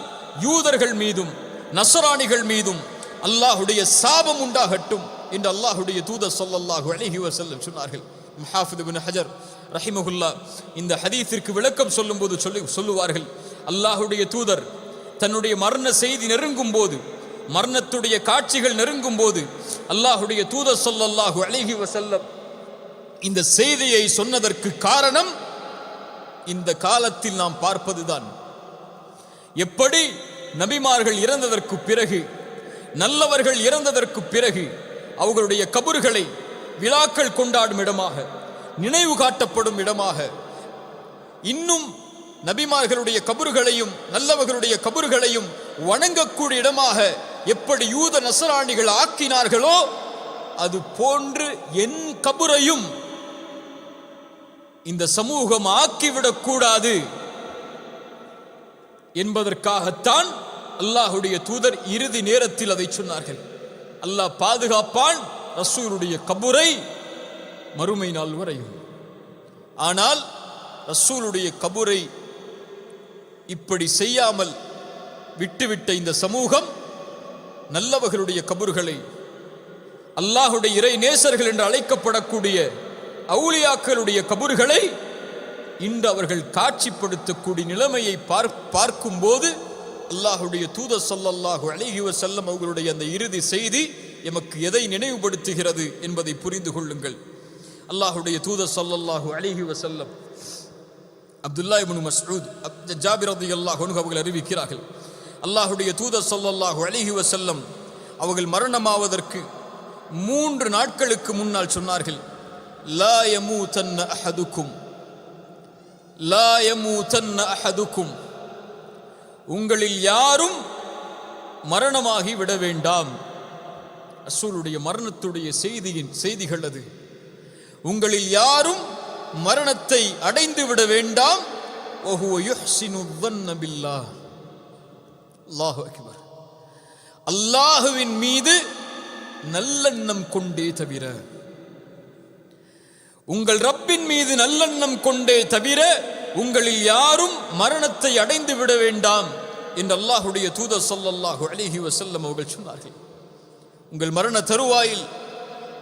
யூதர்கள் மீதும் நஸ்ரானிகள் மீதும் அல்லாஹ்வுடைய சாபம் உண்டாகட்டும் என்று அல்லாஹ்வுடைய தூதர் ஸல்லல்லாஹு அலைஹி வஸல்லம் சொன்னார்கள். முஹாஃபித் இப்னு ஹஜர் ரஹிமஹுல்லாஹ் இந்த ஹதீஸிற்கு விளக்கம் சொல்லும்போது சொல்லுவார்கள், அல்லாஹ்வுடைய தூதர் தன்னுடைய மரண செய்தி நெருங்கும் போது, மரணத்துடைய காட்சிகள் நெருங்கும் போது அல்லாஹ்வுடைய தூதர் ஸல்லல்லாஹு அலைஹி வஸல்லம் இந்த செய்தியை சொன்னதற்கு காரணம் இந்த காலத்தில் நாம் பார்ப்பதுதான். எப்படி நபிமார்கள் இறந்ததற்கு பிறகு, நல்லவர்கள் இறந்ததற்கு பிறகு அவர்களுடைய கபர்களை விழாக்கள் கொண்டாடும் இடமாக, நினைவு காட்டப்படும் இடமாக, இன்னும் நபிமார்களுடைய கபர்களையும் நல்லவர்களுடைய கபர்களையும் வணங்கக்கூடிய இடமாக எப்படி யூத நஸ்ரானிகள் ஆக்கினார்களோ, அது போன்று என் கபரையும் இந்த சமூகம் ஆக்கிவிடக் கூடாது என்பதற்காகத்தான் அல்லாஹ்வுடைய தூதர் இறுதி நேரத்தில் அதை சொன்னார்கள். அல்லாஹ் பாதுகாப்பான் ரசூலுடைய கபரை மறுமை நாள் வரையும். ஆனால் ரசூலுடைய கபரை இப்படி செய்யாமல் விட்டுவிட்ட இந்த சமூகம் நல்லவர்களுடைய கபர்களை, அல்லாஹ்வுடைய இறை நேசர்கள் என்று அழைக்கப்படக்கூடிய அவுலியாக்களுடைய கபர்களை இன்று அவர்கள் காட்சிப்படுத்தக்கூடிய நிலைமையை பார்க்கும்போது அல்லாஹ்வுடைய தூதர் ஸல்லல்லாஹு அலைஹி வஸல்லம் அவர்களுடைய அந்த இறுதி செய்தி எமக்கு எதை நினைவுபடுத்துகிறது என்பதை புரிந்து கொள்ளுங்கள். அல்லாஹ்வுடைய தூதர் ஸல்லல்லாஹு அலைஹி வஸல்லம் அப்துல்லா இப்னு மஸ்ஊத் ஜாபிர் ரலியல்லாஹு அன்ஹு அவர்கள் அறிவிக்கிறார்கள், அல்லாஹ்வுடைய தூதர் ஸல்லல்லாஹு அலைஹி வஸல்லம் அவர்கள் மரணமாவதற்கு 3 நாட்களுக்கு முன்னால் சொன்னார்கள், லா யமூதன்ன அஹதுக்கும், லா யமூதன்ன அஹதுக்கும், உங்களில் யாரும் மரணமாகி விட வேண்டாம். ரசூலுடைய மரணத்துடைய செய்திகள் அது. உங்களில் யாரும் மரணத்தை அடைந்து விட வேண்டாம். வஹுவ யுஹ்சினு ظن பில்லாஹ். அல்லாஹு அக்பர். அல்லாஹுவின் மீது நல்லெண்ணம் கொண்டே தவிர, உங்கள் ரப்பின் மீது நல்லெண்ணம் கொண்டே தவிர உங்களில் யாரும் மரணத்தை அடைந்து விட வேண்டாம் என்று அல்லாஹுடைய தூதர் ஸல்லல்லாஹு அலைஹி வஸல்லம் அவர்கள் சொன்னார்கள். உங்கள் மரண தருவாயில்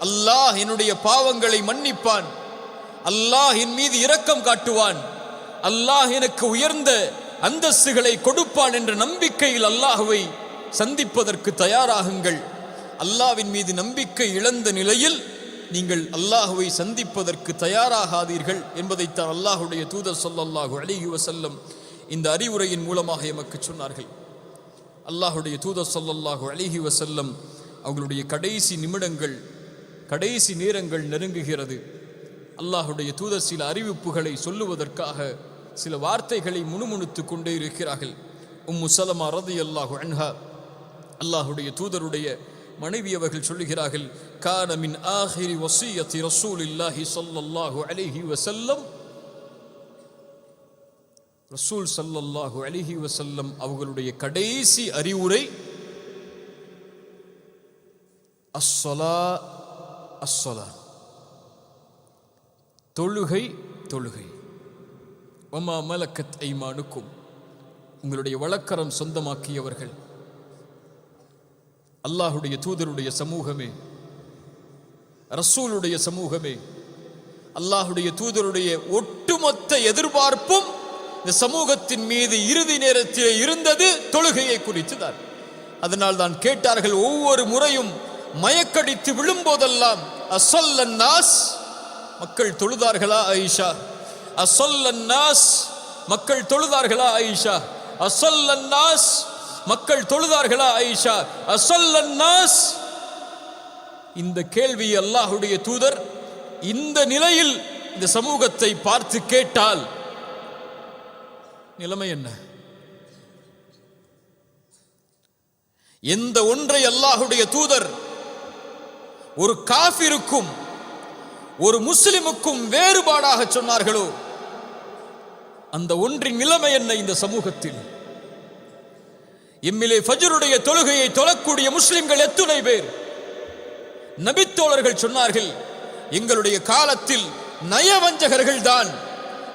அல்லாஹ் என்னுடைய பாவங்களை மன்னிப்பான், அல்லாஹ் என் மீது இரக்கம் காட்டுவான், அல்லாஹ் எனக்கு உயர்ந்த அந்தஸ்துகளை கொடுப்பான் என்ற நம்பிக்கையில் அல்லாஹ்வை சந்திப்பதற்கு தயாராகுங்கள். அல்லாஹ்வின் மீது நம்பிக்கை இழந்த நிலையில் நீங்கள் அல்லாஹ்வை சந்திப்பதற்கு தயாராகாதீர்கள் என்பதைத்தான் அல்லாஹுடைய தூதர் ஸல்லல்லாஹு அலைஹி வஸல்லம் இந்த அறிவுரையின் மூலமாக எமக்கு சொன்னார்கள். அல்லாஹுடைய தூதர் ஸல்லல்லாஹு அலைஹி வஸல்லம் அவர்களுடைய கடைசி நிமிடங்கள், கடைசி நேரங்கள் நெருங்குகிறது. அல்லாஹுடைய தூதர் சில அறிவிப்புகளை சொல்லுவதற்காக சில வார்த்தைகளை முணுமுணுத்து கொண்டே இருக்கிறார்கள். உம்மு சலமா ரலியல்லாஹு அன்ஹா, அல்லாஹுடைய தூதருடைய மனைவி, அவர்கள் சொல்லுகிறார்கள், கான மின் ஆஹிரி வஸியத்தி ரசூலில்லாஹி ஸல்லல்லாஹு அலைஹி வஸல்லம், ரசூல் ஸல்லல்லாஹு அலைஹி வஸல்லம் அவர்களுடைய கடைசி அறிவுரை அஸ்ஸலா அஸ்ஸலா, தொழுகை தொழுகை. வமா மலக்கத் ஐமானுக்கும், உங்களுடைய வழக்கரம் சொந்தமாக்கியவர்கள். அல்லாஹுடைய தூதருடைய சமூகமே, ரசூலுடைய சமூகமே, அல்லாஹுடைய தூதருடைய ஒட்டுமொத்த எதிர்பார்ப்பும் இந்த சமூகத்தின் மீது இறுதி நேரத்தில் இருந்தது தொழுகையை குறித்து தான். அதனால் தான் கேட்டார்கள், ஒவ்வொரு முறையும் மயக்கடித்து விழும்போதெல்லாம், அஸ்ஸல்லன் நாஸ், மக்கள் தொழுதார்களா ஆயிஷா? அஸ்ஸல்லன் நாஸ், மக்கள் தொழுதார்களா ஆயிஷா? அஸ்ஸல்லன் நாஸ், மக்கள் தொழுதார்களா ஆயிஷா? அஸ்ஸல்லன் நாஸ். இந்த கேள்வி அல்லாஹுடைய தூதர் இந்த நிலையில் இந்த சமூகத்தை பார்த்து கேட்டால் நிலைமை என்ன? எந்த ஒன்றை அல்லாஹுடைய தூதர் ஒரு காஃபிருக்கும் ஒரு முஸ்லிமுக்கும் வேறுபாடாக சொன்னார்களோ அந்த ஒன்றின் நிலைமை என்ன இந்த சமூகத்தில்? எம்மிலே ஃபஜ்ருடைய தொழுகையை தொழக்கூடிய முஸ்லிம்கள் எத்துணை பேர்? நபித்தோழர்கள் சொன்னார்கள், எங்களுடைய காலத்தில் நயவஞ்சகர்கள் தான்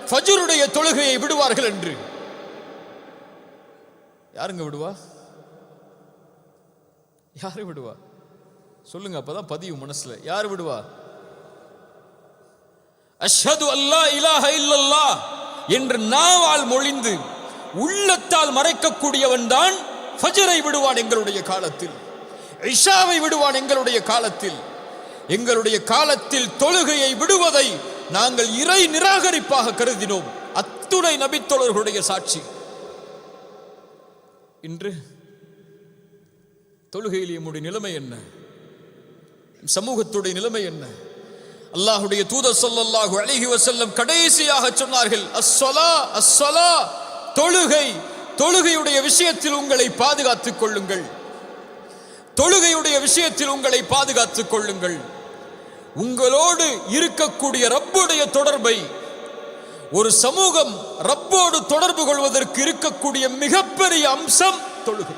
ஃபஜ்ருடைய தொழுகையை விடுவார்கள் என்று. யாருங்க விடுவா? யாரு விடுவா? சொல்லுங்க, அப்பதான் பதியும் மனசுல. யாரு விடுவா? அஷ்ஹது அல்லா இலாஹ இல்லல்லாஹ் என்று நாவால் மொழிந்து உள்ளத்தால் மறைக்கக்கூடியவன் தான் ஃபஜ்ரை விடுவான் எங்களுடைய காலத்தில், இஷாவை விடுவான் எங்களுடைய காலத்தில். எங்களுடைய காலத்தில் தொழுகையை விடுவதை நாங்கள் இறை நிராகரிப்பாக கருதினோம். அத்துணை நபித்தோழர்களுடைய சாட்சி. இன்று தொழுகையில் நம்முடைய நிலைமை என்ன? சமூகத்துடைய நிலைமை என்ன? அல்லாஹுடைய தூதர் ஸல்லல்லாஹு அலைஹி வஸல்லம் கடைசியாக சொன்னார்கள், அஸ்ஸலா அஸ்ஸலா, தொழுகை. தொழுகையுடைய விஷயத்தில் உங்களை பாதுகாத்துக் கொள்ளுங்கள். தொழுகையுடைய விஷயத்தில் உங்களை பாதுகாத்துக் கொள்ளுங்கள். உங்களோடு இருக்கக்கூடிய ரப்புடைய தொடர்பை, ஒரு சமூகம் ரப்போடு தொடர்பு கொள்வதற்கு இருக்கக்கூடிய மிகப்பெரிய அம்சம் தொழுகை.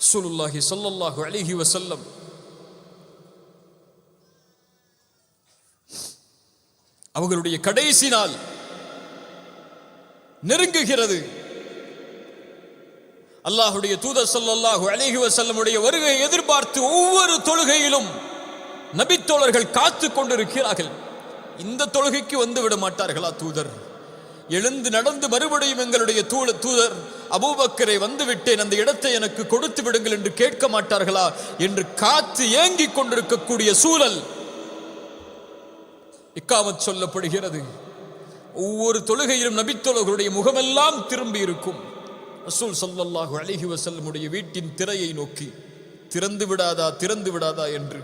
ரசூலுல்லாஹி ஸல்லல்லாஹு அலைஹி வஸல்லம் அவர்களுடைய கடைசி நாள் நெருங்குகிறது. அல்லாஹுடைய தூதர் ஸல்லல்லாஹு அலைஹி வஸல்லமுடைய வருகையை எதிர்பார்த்து ஒவ்வொரு தொழுகையிலும் நபித்தோழர்கள் காத்து கொண்டிருக்கிறார்கள். இந்த தொழுகைக்கு வந்து விட மாட்டார்களா தூதர்? எழுந்து நடந்து மறுபடியும் எங்களுடைய தூதர் அபூபக்கரை வந்து விட்டேன், அந்த இடத்தை எனக்கு கொடுத்து விடுங்கள் என்று கேட்க மாட்டார்களா என்று காத்து ஏங்கிக் கொண்டிருக்கக்கூடிய சூழல் இக்காமத் சொல்லப்படுகிறது. ஒவ்வொரு தொழுகையிலும் நபித்தோழர்களுடைய முகமெல்லாம் திரும்பி இருக்கும். ரசூல் ஸல்லல்லாஹு அலைஹி வஸல்லமுடைய வீட்டின் திரையை நோக்கி, திறந்து விடாதா திறந்து விடாதா என்று.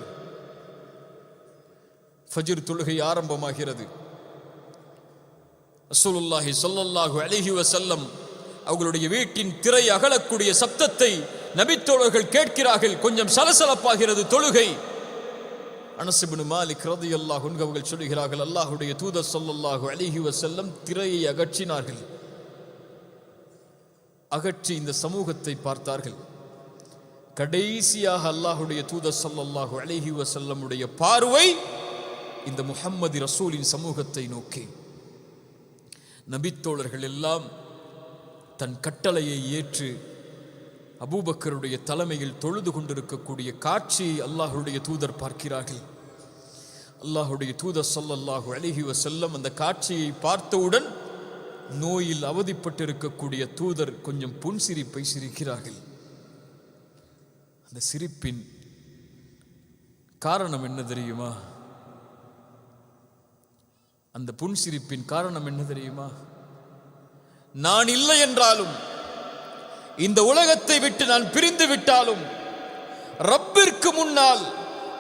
ஃபஜ்ர் தொழுகை ஆரம்பமாகிறது. ரசூலுல்லாஹி ஸல்லல்லாஹு அலைஹி வஸல்லம் அவர்களுடைய வீட்டின் திரை அகலக்கூடிய சப்தத்தை நபித்தோழர்கள் கேட்கிறார்கள். கொஞ்சம் சலசலப்பாகிறது தொழுகை. அனஸ் இப்னு மாலிக் ரலியல்லாஹு அன்ஹு அவர்கள் சொல்கிறார்கள், அல்லாஹ்வுடைய தூதர் ஸல்லல்லாஹு அலைஹி வஸல்லம் திரையை அகற்றினார்கள். அகற்றி இந்த சமூகத்தை பார்த்தார்கள். கடைசியாக அல்லாஹ்வுடைய தூதர் ஸல்லல்லாஹு அலைஹி வஸல்லமுடைய பார்வை இந்த முஹம்மது ரசூலின் சமூகத்தை நோக்கி. நபித்தோழர்கள் எல்லாம் தன் கட்டளையை ஏற்று அபூபக்கருடைய தலைமையில் தொழுது கொண்டிருக்கக்கூடிய காட்சியை அல்லாஹ்வுடைய தூதர் பார்க்கிறார்கள். அல்லாஹ்வுடைய தூதர் ஸல்லல்லாஹு அலைஹி வஸல்லம் அந்த காட்சியை பார்த்தவுடன் நோயில் அவதிப்பட்டிருக்கக்கூடிய தூதர் கொஞ்சம் புன்சிரிப்பை சிரிக்கிறார்கள். அந்த சிரிப்பின் காரணம் என்ன தெரியுமா? அந்த புன்சிரிப்பின் காரணம் என்ன தெரியுமா? நான் இல்லை என்றாலும், இந்த உலகத்தை விட்டு நான் பிரிந்து விட்டாலும், ரப்பிற்கு முன்னால்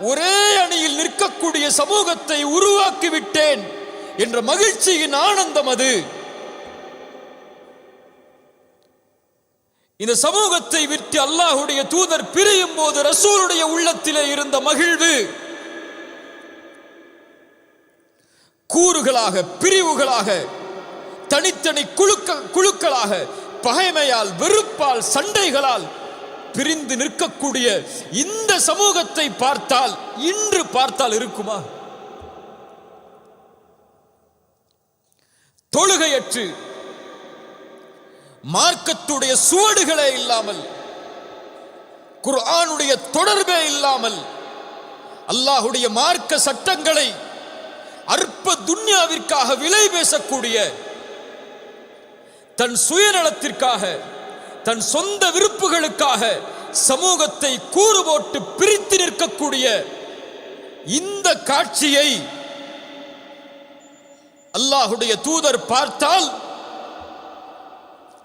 ஒரே அணியில் நிற்கக்கூடிய சமூகத்தை உருவாக்கி விட்டேன் என்ற மகிழ்ச்சியின் ஆனந்தம் அது. இந்த சமூகத்தை விட்டு அல்லாஹ்வுடைய தூதர் பிரியும் போது ரசூலுடைய உள்ளத்திலே இருந்த மகிழ்வு கூறுகளாக, பிரிவுகளாக, தனித்தனி குழுக்களாக, பகைமையால், வெறுப்பால், சண்டைகளால் பிரிந்து நிற்கக்கூடிய இந்த சமூகத்தை பார்த்தால், இன்று பார்த்தால் இருக்குமா? தொழுகையற்று, மார்க்கத்துடைய சுவடுகளே இல்லாமல், குர்ஆனுடைய தொடர்பே இல்லாமல், அல்லாஹ்வுடைய மார்க்க சட்டங்களை அற்ப துன்யாவிற்காக விலை பேசக்கூடிய, தன் சுயநலத்திற்காக, தன் சொந்த விருப்புகளுக்காக சமூகத்தை கூறு போட்டு பிரித்து நிற்கக்கூடிய இந்த காட்சியை அல்லாஹ்வுடைய தூதர் பார்த்தால்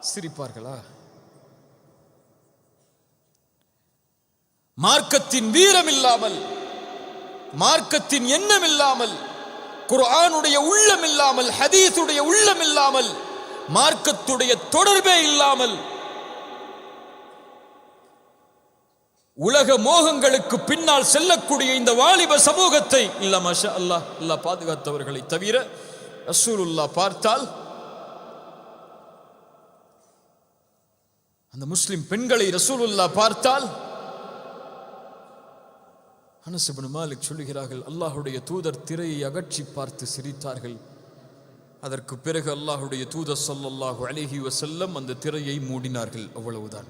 சிரிப்பார்களா? மார்க்கத்தின் வீரம் இல்லாமல், மார்க்கத்தின் எண்ணம் இல்லாமல், குர்ஆனுடைய உள்ளம் இல்லாமல், ஹதீஸுடைய உள்ளம் இல்லாமல், மார்க்கத்துடைய தொடர்பே இல்லாமல், உலக மோகங்களுக்கு பின்னால் செல்லக்கூடிய இந்த வாலிப சமூகத்தை இல்ல மாஷா அல்லாஹ், அல்லாஹ் பாதுகாத்தவர்களை தவிர ரசூலுல்லாஹ் பார்த்தால், அந்த முஸ்லிம் பெண்களை ரசூலுல்லாஹ் பார்த்தால், அனஸ் இப்னு மாலிக் சொல்லுகிறார்கள், அல்லாஹ்வுடைய தூதர் திரையை அகற்றி பார்த்து சிரித்தார்கள். அதற்கு பிறகு அல்லாஹ்வுடைய தூதர் ஸல்லல்லாஹு அலைஹி வஸல்லம் அந்த திரையை மூடினார்கள். அவ்வளவுதான்.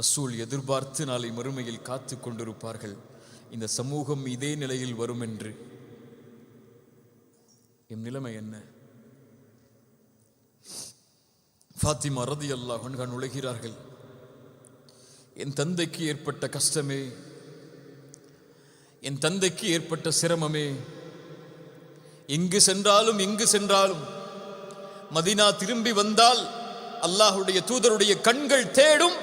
ரசூல் எதிர்பார்த்து நாளை மறுமையில் காத்து கொண்டிருப்பார்கள், இந்த சமூகம் இதே நிலையில் வரும் என்று. என் நிலைமை என்ன? ஃபாத்திமா ரலியல்லாஹு அன்ஹா நுழைகிறார்கள். என் தந்தைக்கு ஏற்பட்ட கஷ்டமே, என் தந்தைக்கு ஏற்பட்ட சிரமமே, எங்கு சென்றாலும் மதீனா திரும்பி வந்தால் அல்லாஹ்வுடைய தூதருடைய கண்கள் தேடும்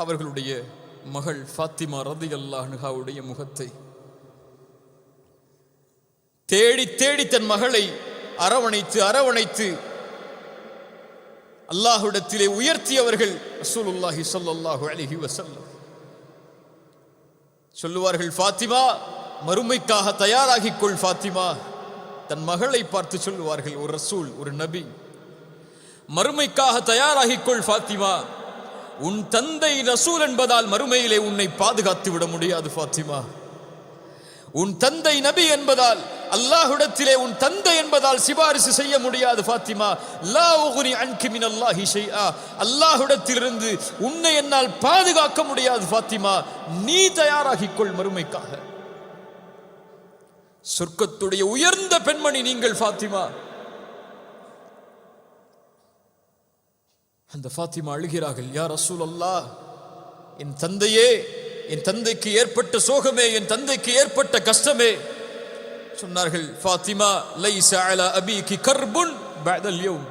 அவர்களுடைய மகள் ஃபாத்திமா ரலியல்லாஹு அன்ஹாவுடைய முகத்தை. தேடி தேடி தன் மகளை அரவணைத்து அல்லாஹ்விடத்திலே உயர்த்தியவர்கள் ரசூலுல்லாஹி ஸல்லல்லாஹு அலைஹி வஸல்லம். சொல்லுவார்கள், ஃபாத்திமா மறுமைக்காக தயாராகிக் கொள் ஃபாத்திமா. தன் மகளை பார்த்து சொல்லுவார்கள், ஒரு ரசூல், ஒரு நபி, மறுமைக்காக தயாராகிக் கொள் ஃபாத்திமா. உன் தந்தை ரசூல் என்பதால் மறுமையிலே உன்னை பாதுகாத்து விட முடியாது ஃபாத்திமா. உன் தந்தை நபி என்பதால், அல்லாஹ்விடத்திலே உன் தந்தை என்பதால் சிபாரிசு செய்ய முடியாது ஃபாத்திமா. லா உக்னி அன்கி மினல்லாஹி ஷைஆ. அல்லாஹ்விடத்திலிருந்து உன்னை என்னால் பாதுகாக்க முடியாது ஃபாத்திமா. நீ தயாராகிக் கொள் மறுமைக்காக. சொர்க்கத்துடைய உயர்ந்த பெண்மணி நீங்கள் ஃபாத்திமா. அந்த ஃபாத்திமா அழுகிறார்கள், யா ரசூலல்லாஹ், என் தந்தையே, என் தந்தைக்கு ஏற்பட்ட சோகமே, என் தந்தைக்கு ஏற்பட்ட கஷ்டமே. சொன்னார்கள், ஃபாத்திமா, லைஸ அலா அபீகி கர்புன் பஅதல் யௌம்.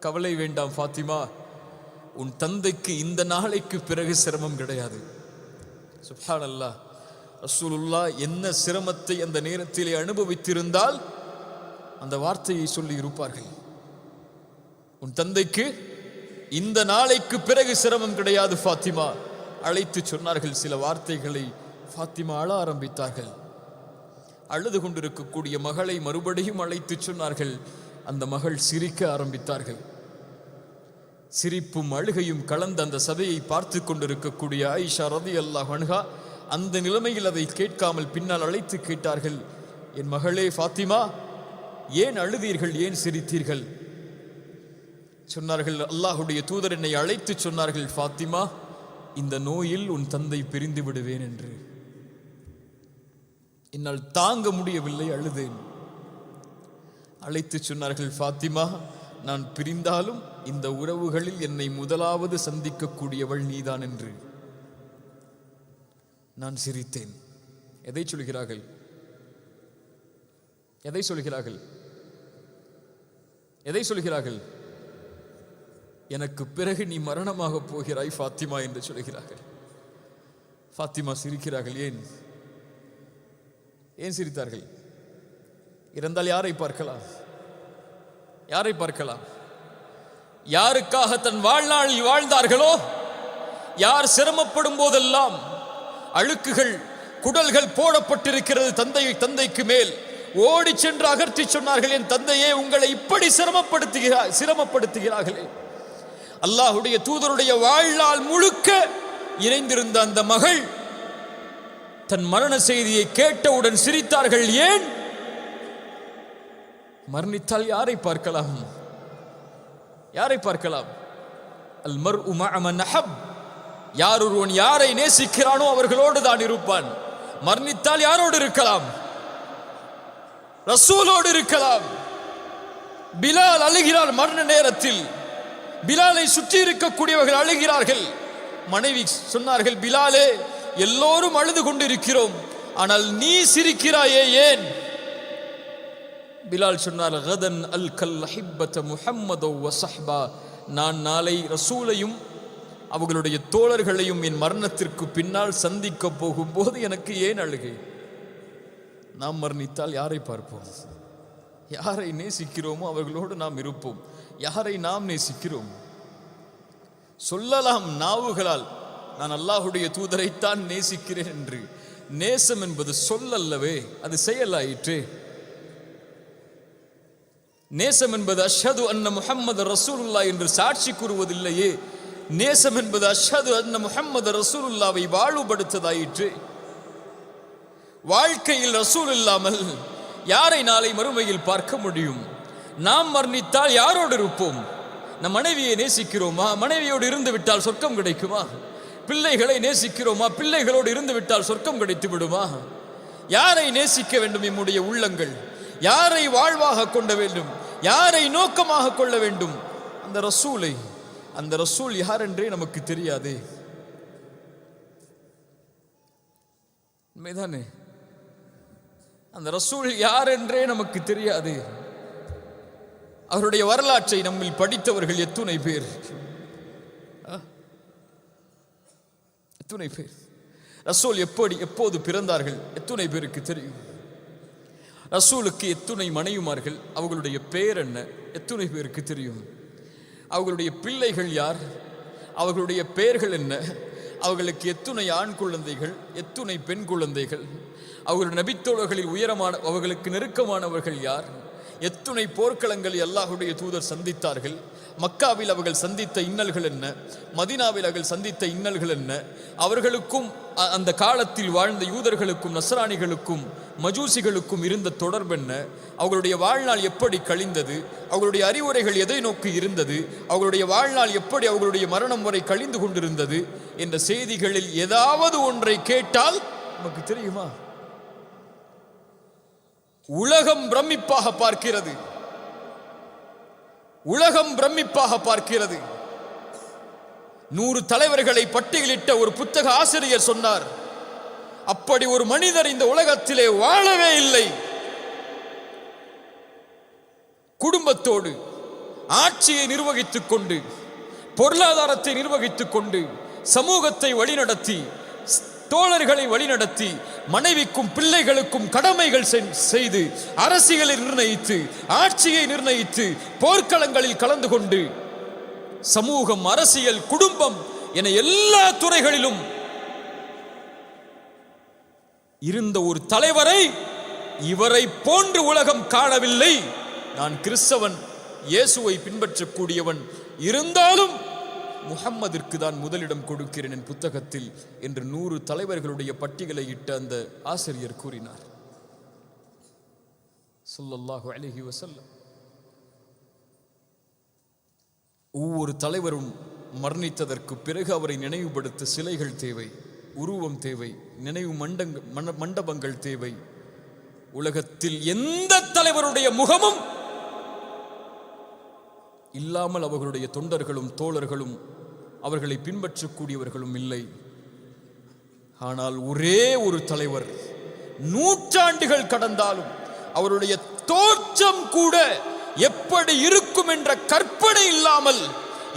கவலை வேண்டாம் ஃபாத்திமா, உன் தந்தைக்கு இந்த நாளைக்கு பிறகு சிரமம் கிடையாது. சுப்ஹானல்லாஹ். ரசூலுல்லாஹ் என்ன சிரமத்தை அந்த நேரத்திலே அனுபவித்திருந்தால் அந்த வார்த்தையை சொல்லி இருப்பார்கள். உன் தந்தைக்கு இந்த நாளைக்கு பிறகு சிரமம் கிடையாது ஃபாத்திமா. அழைத்து சொன்னார்கள் சில வார்த்தைகளை. ஃபாத்திமா அழ ஆரம்பித்தார்கள். அழுது கொண்டிருக்கக்கூடிய மகளை மறுபடியும் அழைத்து சொன்னார்கள். அந்த மகள் சிரிக்க ஆரம்பித்தார்கள். சிரிப்பும் அழுகையும் கலந்த அந்த சபையை பார்த்து கொண்டிருக்கக்கூடிய ஆயிஷா ரலியல்லாஹு அன்ஹா அந்த நிலைமையில் அதை கேட்காமல் பின்னால் அழைத்து கேட்டார்கள், என் மகளே ஃபாத்திமா, ஏன் அழுதீர்கள், ஏன் சிரித்தீர்கள்? சொன்னார்கள், அல்லாஹுடைய தூதர் என்னை அழைத்து சொன்னார்கள், ஃபாத்திமா, இந்த நோயில் உன் தந்தை பிரிந்து விடுவேன் என்று. என்னால் தாங்க முடியவில்லை, அழுதேன். அழைத்து சொன்னார்கள், ஃபாத்திமா, நான் பிரிந்தாலும் இந்த உறவுகளில் என்னை முதலாவது சந்திக்கக்கூடியவள் நீதான் என்று. நான் சிரித்தேன். எதை சொல்கிறார்கள்? எதை சொல்கிறார்கள்? எதை சொல்கிறார்கள்? எனக்கு பிறகு நீ மரணமாக போகிறாய் ஃபாத்திமா என்று சொல்கிறார்கள். ஃபாத்திமா சிரிக்கிறார்கள். ஏன் ஏன் சிரித்தார்கள்? இறந்தால் யாரை பார்க்கலாம்? யாரை பார்க்கலாம்? யாருக்காக தன் வாழ்நாளில் வாழ்ந்தார்களோ, யார் சிரமப்படும் போதெல்லாம் அழுக்குகள் குடல்கள் போடப்பட்டிருக்கிறது தந்தைக்கு மேல், ஓடி சென்று அகற்றி சொன்னார்கள், என் தந்தையே, உங்களை இப்படி சிரமப்படுத்துகிறார்களே. அல்லாஹுடைய தூதருடைய வாழ்நாள் முழுக்க இணைந்திருந்த அந்த மகள் தன் மரண செய்தியை கேட்டவுடன் சிரித்தார்கள். ஏன்? மரணித்தால் யாரை பார்க்கலாம்? யாரை பார்க்கலாம்? அல் மர்உ மஅ மன் அஹப். யார் ஒருவன் யாரை நேசிக்கிறானோ அவர்களோடு தான் இருப்பான். மரணித்தால் யாரோடு இருக்கலாம்? ரசூலோடு இருக்கலாம். பிலால் அழுகிறார் மரண நேரத்தில். பிலாலை சுற்றி இருக்கக்கூடியவர்கள் அழுகிறார்கள். மனைவி சொன்னார்கள், பிலாலே, எல்லோரும் அழுது கொண்டிருக்கிறோம், ஆனால் நீ சிரிக்கிறாயே, ஏன்? பிலால் சொன்னார், கதன் அல் கல் ஹிப்பத முஹம்மது வ ஸஹ்பா. நான் நாளை ரசூலையும் அவர்களுடைய தோழர்களையும் என் மரணத்திற்கு பின்னால் சந்திக்க போகும்போது எனக்கு ஏன் அழுகை? நாம் மரணித்தால் யாரை பார்ப்போம்? யாரை நேசிக்கிறோமோ அவர்களோடு நாம் இருப்போம். யாரை நாம் நேசிக்கிறோம்? சொல்லலாம் நாவுகளால், நான் அல்லாஹுடைய தூதரைத்தான் நேசிக்கிறேன் என்று. நேசம் என்பது சொல்லல்லவே, அது செயலாயிற்று. நேசம் என்பது அஷ்ஹது அன்ன முஹம்மது ரசூலுல்லாஹ் என்று சாட்சி கூறுவதில்லையே. நேசம் என்பது அஷ்ஹது அன்ன முஹம்மது ரசூலுல்லாஹ்வை வாழுபடுத்ததாயிற்று. வாழ்க்கையில் ரசூல் இல்லாமல் யாரை நாளை மறுமையில் பார்க்க முடியும்? நாம் மரணித்தால் யாரோடு இருப்போம்? நம் மனைவியை நேசிக்கிறோமா? மனைவியோடு இருந்து விட்டால் சொர்க்கம் கிடைக்குமா? பிள்ளைகளை நேசிக்கிறோமா? பிள்ளைகளோடு இருந்து விட்டால் சொர்க்கம் கிடைத்து விடுமா? யாரை நேசிக்க வேண்டும்? நம்முடைய உள்ளங்கள் யாரை வாழ்வாக கொள்ள வேண்டும்? யாரை நோக்கமாக கொள்ள வேண்டும்? அந்த ரசூலை. அந்த ரசூல் யார் என்றே நமக்கு தெரியாது. உண்மைதானே? அந்த ரசூல் யார் என்றே நமக்கு தெரியாது. அவருடைய வரலாற்றை நம்மில் படித்தவர்கள் எத்துணை பேர்? எத்துணை பேர்? ரசூல் எப்போது பிறந்தார்கள் எத்துணை பேருக்கு தெரியும்? ரசூலுக்கு எத்துணை மனைவிமார்கள்? அவர்களுடைய பெயர் என்ன? எத்துணை பேருக்கு தெரியும்? அவர்களுடைய பிள்ளைகள் யார்? அவர்களுடைய பெயர்கள் என்ன? அவர்களுக்கு எத்துணை ஆண் குழந்தைகள், எத்துணை பெண் குழந்தைகள்? அவர்கள் நபித்தோழர்களில் உயரமான, அவர்களுக்கு நெருக்கமானவர்கள் யார்? எத்துணை போர்க்களங்களை அல்லாஹுடைய தூதர் சந்தித்தார்கள்? மக்காவில் அவர்கள் சந்தித்த இன்னல்கள் என்ன? மதீனாவில் அவர்கள் சந்தித்த இன்னல்கள் என்ன? அவர்களுக்கும் அந்த காலத்தில் வாழ்ந்த யூதர்களுக்கும் நஸ்ரானிகளுக்கும் மஜூசிகளுக்கும் இருந்த தொடர்பு என்ன? அவர்களுடைய வாழ்நாள் எப்படி கழிந்தது? அவர்களுடைய அறிவுரைகள் எதை நோக்கி இருந்தது? அவர்களுடைய வாழ்நாள் எப்படி அவர்களுடைய மரணம் வரை கழிந்து கொண்டிருந்தது என்ற செய்திகளில் ஏதாவது ஒன்றை கேட்டால் நமக்கு தெரியுமா? உலகம் பிரமிப்பாக பார்க்கிறது. உலகம் பிரமிப்பாக பார்க்கிறது. 100 தலைவர்களை பட்டியலிட்ட ஒரு புத்தக ஆசிரியர் சொன்னார், அப்படி ஒரு மனிதர் இந்த உலகத்திலே வாழவே இல்லை. குடும்பத்தோடு ஆட்சியை நிர்வகித்துக் கொண்டு, பொருளாதாரத்தை நிர்வகித்துக் கொண்டு, சமூகத்தை வழிநடத்தி, தோழர்களை வழிநடத்தி, மனைவிக்கும் பிள்ளைகளுக்கும் கடமைகள் செய்து அரசியலை நிர்ணயித்து ஆட்சியை நிர்ணயித்து போர்க்களங்களில் கலந்து கொண்டு சமூகம், அரசியல், குடும்பம் என எல்லா துறைகளிலும் இருந்த ஒரு தலைவரை இவரை போன்று உலகம் காணவில்லை. நான் கிறிஸ்தவன், இயேசுவை பின்பற்றக்கூடியவன், இருந்தாலும் முஹம்மதிற்கு தான் முதலிடம் கொடுக்கிறேன் என் புத்தகத்தில் என்று 100 தலைவர்களுடைய பட்டியலை இட்ட அந்த ஆசிரியர் கூறினார் ஸல்லல்லாஹு அலைஹி வஸல்லம். ஒவ்வொரு தலைவரும் மரணித்ததற்கு பிறகு அவரை நினைவுபடுத்த சிலைகள் தேவை, உருவம் தேவை, நினைவு மண்டபங்கள் தேவை. உலகத்தில் எந்த தலைவருடைய முகமும் இல்லாமல் அவர்களுடைய தொண்டர்களும் தோழர்களும் அவர்களை பின்பற்றக்கூடியவர்களும் இல்லை. ஆனால் ஒரே ஒரு தலைவர் நூற்றாண்டுகள் கடந்தாலும் அவருடைய தோற்றம் கூட எப்படி இருக்கும் என்ற கற்பனை இல்லாமல்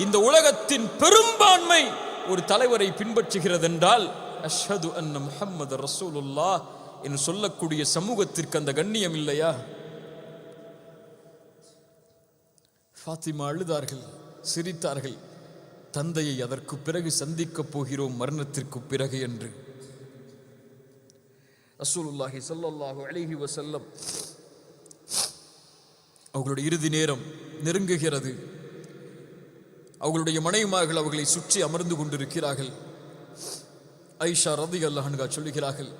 இந்த உலகத்தின் பெரும்பான்மை ஒரு தலைவரை பின்பற்றுகிறது என்றால் அஷ்ஹது அன்ன முஹம்மது ரசூலுல்லாஹ் என்று சொல்லக்கூடிய சமூகத்திற்கு அந்த கண்ணியம் இல்லையா? ஃபாத்திமா அழுதார்கள், சிரித்தார்கள். தந்தையை அதற்கு பிறகு சந்திக்கப் போகிறோம் மரணத்திற்கு பிறகு என்று. ரசூலுல்லாஹி ஸல்லல்லாஹு அலைஹி வஸல்லம் அவர்களுடைய இறுதி நேரம் நெருங்குகிறது. அவர்களுடைய மனைவிமார்கள் அவர்களை சுற்றி அமர்ந்து கொண்டிருக்கிறார்கள். ஆயிஷா ரலியல்லாஹு அன்ஹா சொல்லுகிறார்கள்,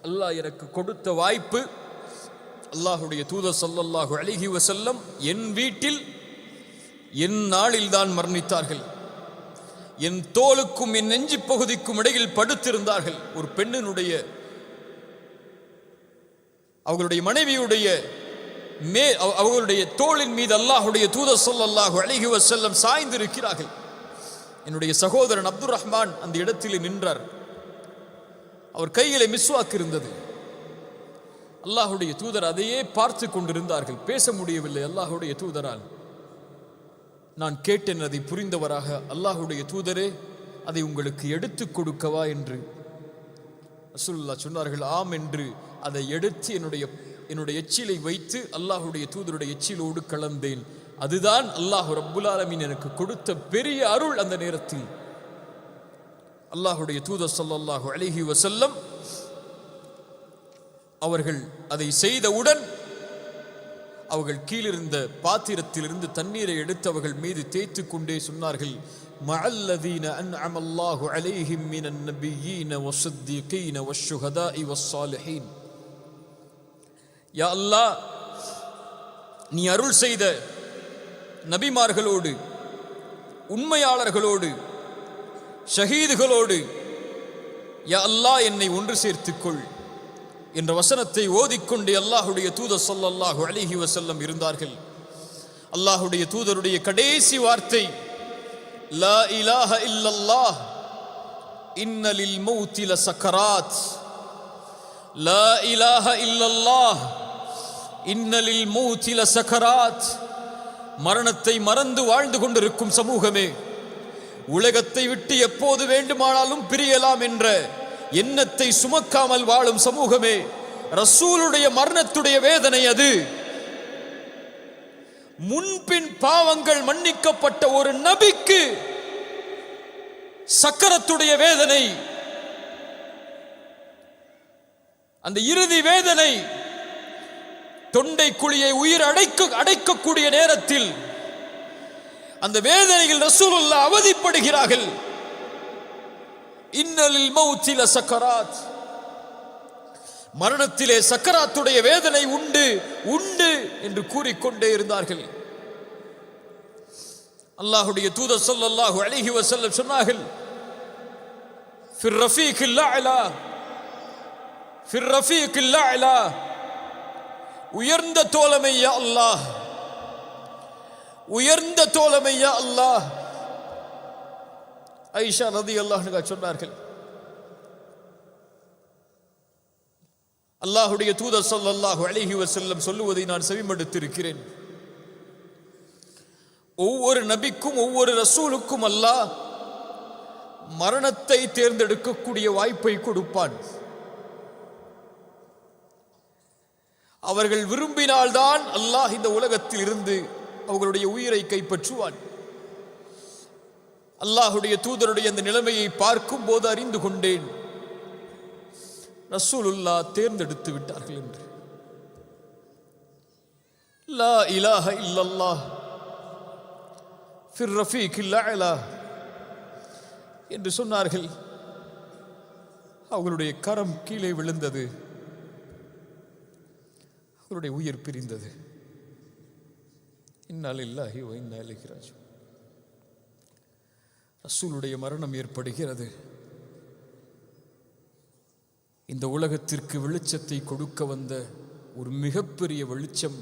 அல்லாஹ் எனக்கு கொடுத்த வாய்ப்பு, அல்லாஹுடைய தூதர் ஸல்லல்லாஹு அலைஹி வஸல்லம் என் வீட்டில் என் நாளில் தான் மரணித்தார்கள். என் தோலுக்கும் என் நெஞ்சு பகுதிக்கும் இடையில் படுத்திருந்தார்கள். ஒரு பெண்ணினுடைய அவர்களுடைய மனைவியுடைய அவர்களுடைய தோளின் மீது அல்லாஹுடைய தூதர் ஸல்லல்லாஹு அலைஹி வஸல்லம் சாய்ந்திருக்கிறார்கள். என்னுடைய சகோதரன் அப்துர் ரஹ்மான் அந்த இடத்திலே நின்றார். அவர் கையிலே மிஸ்வாக் இருந்தது. அல்லாஹுடைய தூதர் அதையே பார்த்து கொண்டிருந்தார்கள். பேச முடியவில்லை அல்லாஹுடைய தூதரால். நான் கேட்டேன் அதை புரிந்தவராக, அல்லாஹுடைய தூதரே அதை உங்களுக்கு எடுத்து கொடுக்கவா என்று. ரசூலுல்லாஹ் சொன்னார்கள், ஆம் என்று அதை எடுத்து என்னுடைய எச்சிலை வைத்து அல்லாஹுடைய தூதருடைய எச்சிலோடு கலந்தேன். அதுதான் அல்லாஹ் ரப்புல் ஆலமீன் எனக்கு கொடுத்த பெரிய அருள். அந்த நேரத்தில் அல்லாஹுடைய தூதர் ஸல்லல்லாஹு அலைஹி வஸல்லம் அவர்கள் அதை செய்தவுடன் அவர்கள் கீழிருந்த பாத்திரத்திலிருந்து தண்ணீரை எடுத்து அவர்கள் மீது தேய்த்து கொண்டே சொன்னார்கள், மஅல்லதீன அன்அம அல்லாஹு அலைஹிம் மினன் நபிய்யீன வஸ்ஸித்தீகீன வஷ்ஷுஹதாஇ வஸ்ஸாலிஹீன். யா அல்லாஹ், நீ அருள் செய்த நபிமார்களோடு, உண்மையாளர்களோடு, ஷஹீதுகளோடு யா அல்லாஹ் என்னை ஒன்று சேர்த்துக்கொள் என்ற வசனத்தை ஓதிக்கொண்டே அல்லாஹுடைய தூதர் ஸல்லல்லாஹு அலைஹி வஸல்லம் இருந்தார்கள். அல்லாஹுடைய தூதருடைய கடைசி வார்த்தை லா இலாஹ இல்லல்லாஹ் இன்ன லில் மௌத்தி லசக்கராத். லா இலாஹ இல்லல்லாஹ் இன்ன லில் மௌத்தி லசக்கராத். மரணத்தை மறந்து வாழ்ந்து கொண்டிருக்கும் சமூகமே, உலகத்தை விட்டு எப்போது வேண்டுமானாலும் பிரியலாம் என்ற எண்ணத்தை சுமக்காமல் வாழும் சமூகமே, ரசூலுடைய மரணத்துடைய வேதனை அது. முன்பின் பாவங்கள் மன்னிக்கப்பட்ட ஒரு நபிக்கு சக்கரத்துடைய வேதனை, அந்த இறுதி வேதனை, தொண்டை குழியை உயிர் அடைக்கக்கூடிய நேரத்தில் அந்த வேதனையில் ரசூலுல்லாஹ் அவதிப்படுகிறார்கள். இன்னலில் மௌத்தி லசக்கராத். மரணத்திலே சக்கராத்துடைய வேதனை உண்டு உண்டு என்று கூறிக்கொண்டே இருந்தார்கள். அல்லாஹுடைய தூதர் ஸல்லல்லாஹு அலைஹி வஸல்லம் சொன்னார்கள், ஃபிர் ரஃபீகில் அலா, ஃபிர் ரஃபீகில் அலா, உயர்ந்த தோழமை யா அல்லாஹ், உயர்ந்த தோழமை யா அல்லாஹ். ஆயிஷா ரலியல்லாஹு அன்ஹா சொன்னார்கள், அல்லாஹுடைய தூதர் ஸல்லல்லாஹு அலைஹி வஸல்லம் சொல்லுவதை நான் செவிமடுத்திருக்கிறேன். ஒவ்வொரு நபிக்கும் ஒவ்வொரு ரசூலுக்கும் அல்லாஹ் மரணத்தை தேர்ந்தெடுக்கக்கூடிய வாய்ப்பை கொடுப்பான். அவர்கள் விரும்பினால்தான் அல்லாஹ் இந்த உலகத்தில் இருந்து அவர்களுடைய உயிரை கைப்பற்றுவான். அல்லாஹுடைய தூதருடைய அந்த நிலைமையை பார்க்கும் போது அறிந்து கொண்டேன், ரசூலுல்லாஹ் தேர்ந்தெடுத்து விட்டார்கள் என்று. லா இலாஹ இல்லல்லாஹ் ஃபிர் ரஃபீகில் அலா என்று சொன்னார்கள். அவர்களுடைய கரம் கீழே விழுந்தது, அவருடைய உயிர் பிரிந்தது. இன்னா லில்லாஹி வ இன்னா இலைஹி ராஜிஊன். ரசூலுடைய மரணம் ஏற்படுகிறது. இந்த உலகத்திற்கு வெளிச்சத்தை கொடுக்க வந்த ஒரு மிகப்பெரிய வெளிச்சம்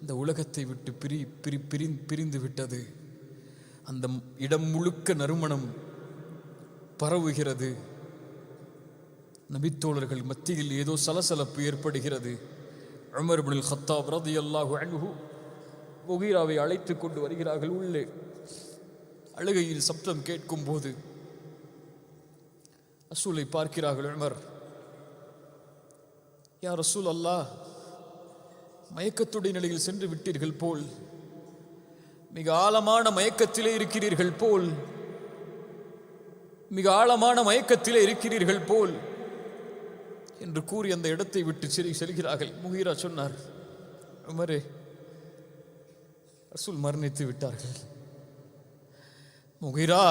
இந்த உலகத்தை விட்டு பிரிந்து விட்டது. அந்த இடம் முழுக்க நறுமணம் பரவுகிறது. நபித்தோழர்கள் மத்தியில் ஏதோ சலசலப்பு ஏற்படுகிறது. உமர் இப்னுல் கத்தாப் ரலியல்லாஹு அன்ஹு முகீராவை அழைத்து கொண்டு வருகிறார்கள். உள்ளே அழுகையில் சப்தம் கேட்கும் போது ரசூலை பார்க்கிறார்கள். உமர், யா ரசூல் அல்லாஹ், மயக்கத்துடைய நிலையில் சென்று விட்டீர்கள் போல், மிக ஆழமான மயக்கத்திலே இருக்கிறீர்கள் போல், மிக ஆழமான மயக்கத்திலே இருக்கிறீர்கள் போல் என்று கூறி அந்த இடத்தை விட்டு செல்கிறார்கள். முகீரா சொன்னார், உமரே, ரசூல் மரணித்து விட்டார்கள். முகீரா,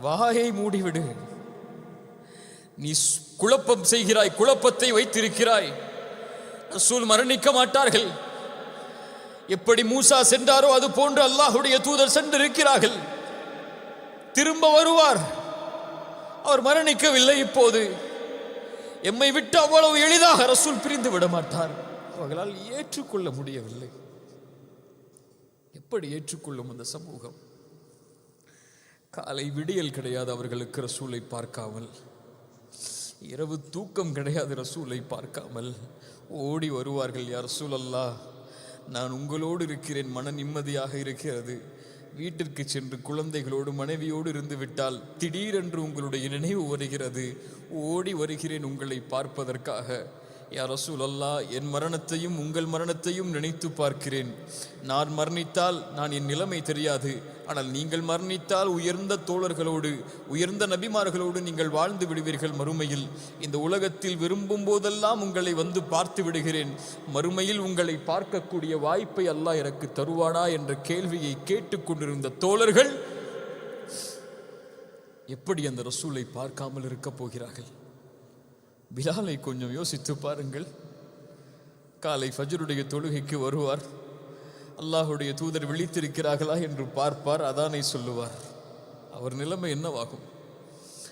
வாயை மூடிவிடு. நீ குழப்பம் செய்கிறாய், குழப்பத்தை வைத்திருக்கிறாய். ரசூல் மரணிக்க மாட்டார்கள். எப்படி மூசா சென்றாரோ அது போன்று அல்லாஹுடைய தூதர் சென்றிருக்கிறார்கள். திரும்ப வருவார். அவர் மரணிக்கவில்லை. இப்போது எம்மை விட்டு அவ்வளவு எளிதாக ரசூல் பிரிந்து விட மாட்டார். அவர்களால் ஏற்றுக்கொள்ள முடியவில்லை. எப்படி ஏற்றுக்கொள்ளும் அந்த சமூகம்? காலை விடியல் கிடையாது அவர்களுக்கு ரசூலை பார்க்காமல், இரவு தூக்கம் கிடையாது ரசூலை பார்க்காமல். ஓடி வருவார்கள். யா ரசூலல்லாஹ், நான் உங்களோடு இருக்கிறேன், மன நிம்மதியாக இருக்கிறது. வீட்டிற்கு சென்று குழந்தைகளோடு மனைவியோடு இருந்து விட்டால் திடீரென்று உங்களுடைய நினைவு வருகிறது. ஓடி வருகிறேன் உங்களை பார்ப்பதற்காக. யா ரசூலல்லாஹ், என் மரணத்தையும் உங்கள் மரணத்தையும் நினைத்து பார்க்கிறேன். நான் மரணித்தால் நான் என் நிலைமை தெரியாது. ஆனால் நீங்கள் மரணித்தால் உயர்ந்த தோழர்களோடு, உயர்ந்த நபிமார்களோடு நீங்கள் வாழ்ந்து விடுவீர்கள் மறுமையில். இந்த உலகத்தில் விரும்பும் போதெல்லாம் உங்களை வந்து பார்த்து விடுகிறேன். மறுமையில் உங்களை பார்க்கக்கூடிய வாய்ப்பை அல்லாஹ் எனக்கு தருவானா என்ற கேள்வியை கேட்டுக்கொண்டிருந்த தோழர்கள் எப்படி அந்த ரசூலை பார்க்காமல் இருக்க போகிறார்கள்? பிலாலை கொஞ்சம் யோசித்து பாருங்கள். காலை ஃபஜ்ருடைய தொழுகைக்கு வருவார். அல்லாஹுடைய தூதர் விழித்திருக்கிறார்களா என்று பார்ப்பார். அதானை சொல்லுவார். அவர் நிலைமை என்னவாகும்?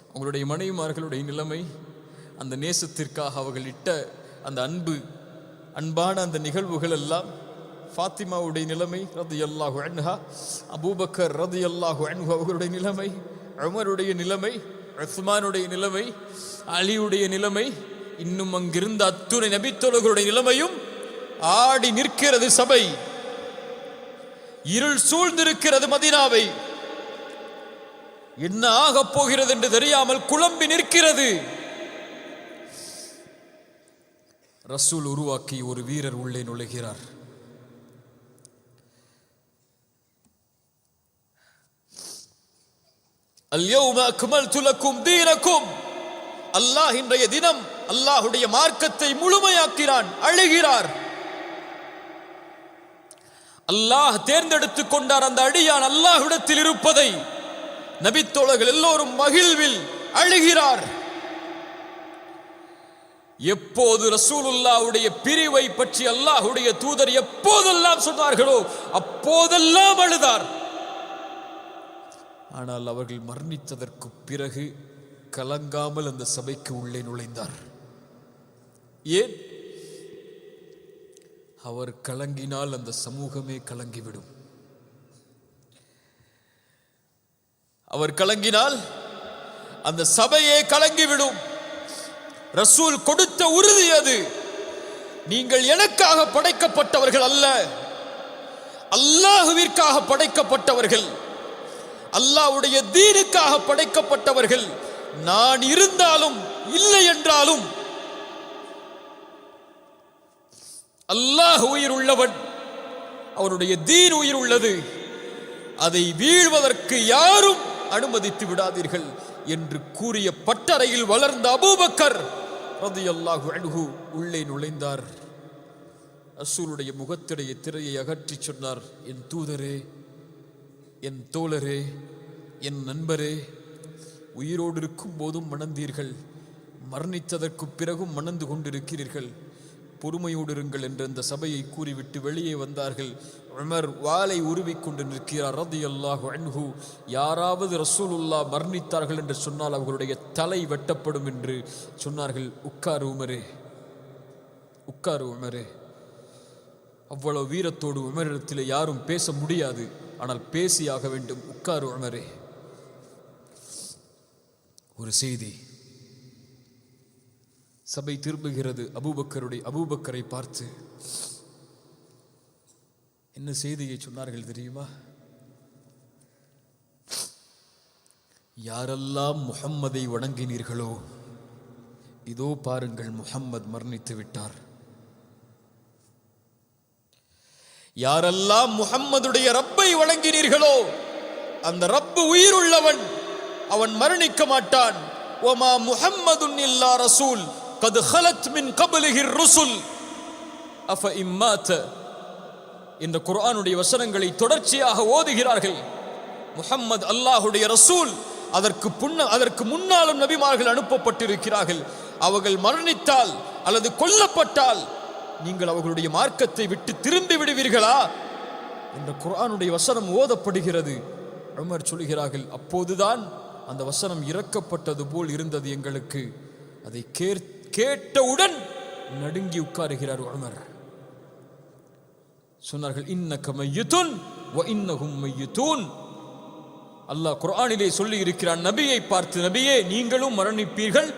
அவங்களுடைய மனைவிமார்களுடைய நிலைமை, அந்த நேசத்திற்காக அவர்கள் இட்ட அந்த அன்பான அந்த நிகழ்வுகள் எல்லாம். ஃபாத்திமாவுடைய நிலைமை ரலியல்லாஹு அன்ஹா, அபூபக்கர் ரலியல்லாஹு அன்ஹு அவர்களுடைய நிலைமை, உமருடைய நிலைமை, உஸ்மானுடைய நிலைமை, அலியுடைய நிலைமை, இன்னும் அங்கிருந்த அத்துணை நபித்தோழர்களுடைய நிலைமையும் ஆடி நிற்கிறது. சபை இருள் சூழ்ந்திருக்கிறது. மதீனாவை என்ன ஆகப் போகிறது என்று தெரியாமல் குழம்பி நிற்கிறது. ரசூல் உருவாக்கி ஒரு வீரர் உள்ளே நுழைகிறார். அல்யௌம அக்மல்து லக்கும் தீனக்கும். அல்லாஹ் இன்றைய தினம் அல்லாஹுடைய மார்க்கத்தை முழுமையாக்கிறான். அழுகிறார். அல்லாஹ் தேர்ந்தெடுத்துக் கொண்டார் அந்த அடியான் அல்லாஹ்விடத்தில் இருப்பதை. நபித்தோழர்கள் எல்லோரும் மகிழ்வில் அழுகிறார். எப்போது ரசூலுல்லாஹ்வுடைய பிரிவை பற்றி அல்லாஹ்வுடைய தூதர் எப்போதெல்லாம் சொன்னார்களோ அப்போதெல்லாம் அழுதார். ஆனால் அவர்கள் மரணித்ததற்கு பிறகு கலங்காமல் அந்த சபைக்கு உள்ளே நுழைந்தார். ஏன்? அவர் கலங்கினால் அந்த சமூகமே கலங்கிவிடும். அவர் கலங்கினால் அந்த சபையே கலங்கிவிடும். ரசூல் கொடுத்த உறுதி அது. நீங்கள் எனக்காக படைக்கப்பட்டவர்கள் அல்ல, அல்லாஹ்விற்காக படைக்கப்பட்டவர்கள், அல்லாஹ்வுடைய தீனுக்காக படைக்கப்பட்டவர்கள். நான் இருந்தாலும் இல்லை என்றாலும் அல்லாஹ் உயிர் உள்ளவன், அவனுடைய தீன் உயிர் உள்ளது, அதை வீழ்வதற்கு யாரும் அனுமதித்து விடாதீர்கள் என்று கூறிய பட்டறையில் வளர்ந்த அபூபக்கர் ரலியல்லாஹு அன்ஹு உள்ளே நுழைந்தார். ரசூலுடைய முகத்திடைய திரையை அகற்றி சொன்னார், என் தூதரே, என் தோழரே, என் நண்பரே, உயிரோடு இருக்கும் போதும் மணந்தீர்கள், மரணித்ததற்கு பிறகும் மணந்து கொண்டிருக்கிறீர்கள், பொறுமையோடு இருங்கள் என்று அந்த சபையை கூறிவிட்டு வெளியே வந்தார்கள். உமர் வாளை உருவிக்கொண்டு நிற்கிறார் ரலியல்லாஹு அன்ஹு. யாராவது ரசூலுல்லாஹ் மரணித்தார்கள் என்று சொன்னால் அவர்களுடைய தலை வெட்டப்படும் என்று சொன்னார்கள். உட்காரு உமரே, உட்காரு உமரே. அவ்வளவு வீரத்தோடு உமரிடத்தில் யாரும் பேச முடியாது, ஆனால் பேசியாக வேண்டும். உட்காரு உமரே. ஒரு செய்தி சபை திரும்புகிறது. அபூபக்கரை பார்த்து என்ன செய்தியை சொன்னார்கள் தெரியுமா? யாரெல்லாம் முஹம்மதை வணங்கினீர்களோ, இதோ பாருங்கள், முஹம்மது மரணித்து விட்டார். யாரெல்லாம் முஹம்மதுடைய ரப்பை வணங்கினீர்களோ, அந்த ரப்பு உயிர் உள்ளவன், அவன் மரணிக்க மாட்டான். வமா முஹம்மதுன் இல்லா ரசூல் கத் ஹலத் மின் கப்லிஹி ருசுல் அஃப இம்மாத இந்த குர்ஆனுடைய வசனங்களை தொடர்ச்சியாக ஓதுகிறார்கள். முஹம்மது அல்லாஹுடைய ரசூல், அதற்கு முன்னாலும் நபிமார்கள் அனுப்பப்பட்டிருக்கிறார்கள். அவர்கள் மரணித்தால் அல்லது கொல்லப்பட்டால் நீங்கள் அவர்களுடைய மார்க்கத்தை விட்டு திரும்பி விடுவீர்களா என்ற குர்ஆனுடைய வசனம் ஓதப்படுகிறது. உமர் சொல்கிறார்கள், அப்போதுதான் அந்த வசனம் இறக்கப்பட்டது போல் இருந்தது எங்களுக்கு. அதை கேட்டவுடன் நடுங்கி உட்காருகிறார் உமர். சொன்னார்கள், இன்னக மையித்துன் வ இன்னஹும் மையித்தூன். அல்லாஹ் குர்ஆனிலே சொல்லி இருக்கிறான் நபியை பார்த்து, நபியே நீங்களும் மரணிப்பீர்கள்,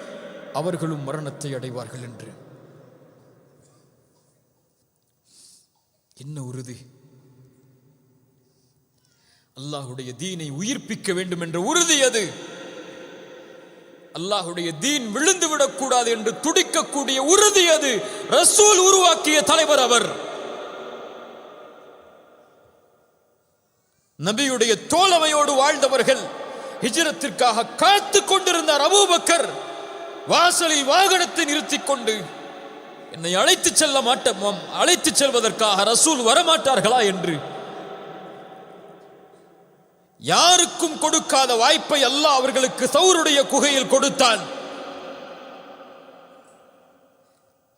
அவர்களும் மரணத்தை அடைவார்கள் என்று. என்ன உறுதி! அல்லாஹுடைய தீனை உயிர்ப்பிக்க வேண்டும் என்ற உறுதி அது. அல்லாஹுடைய தீன் விழுந்து விடக்கூடாது என்று துடிக்கக்கூடிய உறுதி அது. ரசூல் உருவாக்கிய தலைவர் அவர். நபியுடைய தோழமையோடு வாழ்ந்தவர்கள். ஹிஜ்ரத்திற்காக காத்து கொண்டிருந்தார் அபூபக்கர். வாசலில் வாகனத்தை நிறுத்திக் கொண்டு, என்னை அழைத்து செல்வதற்காக ரசூல் வரமாட்டார்களா என்று. யாருக்கும் கொடுக்காத வாய்ப்பை அல்லாஹ் அவர்களுக்கு சௌருடைய குகையில் கொடுத்தான்.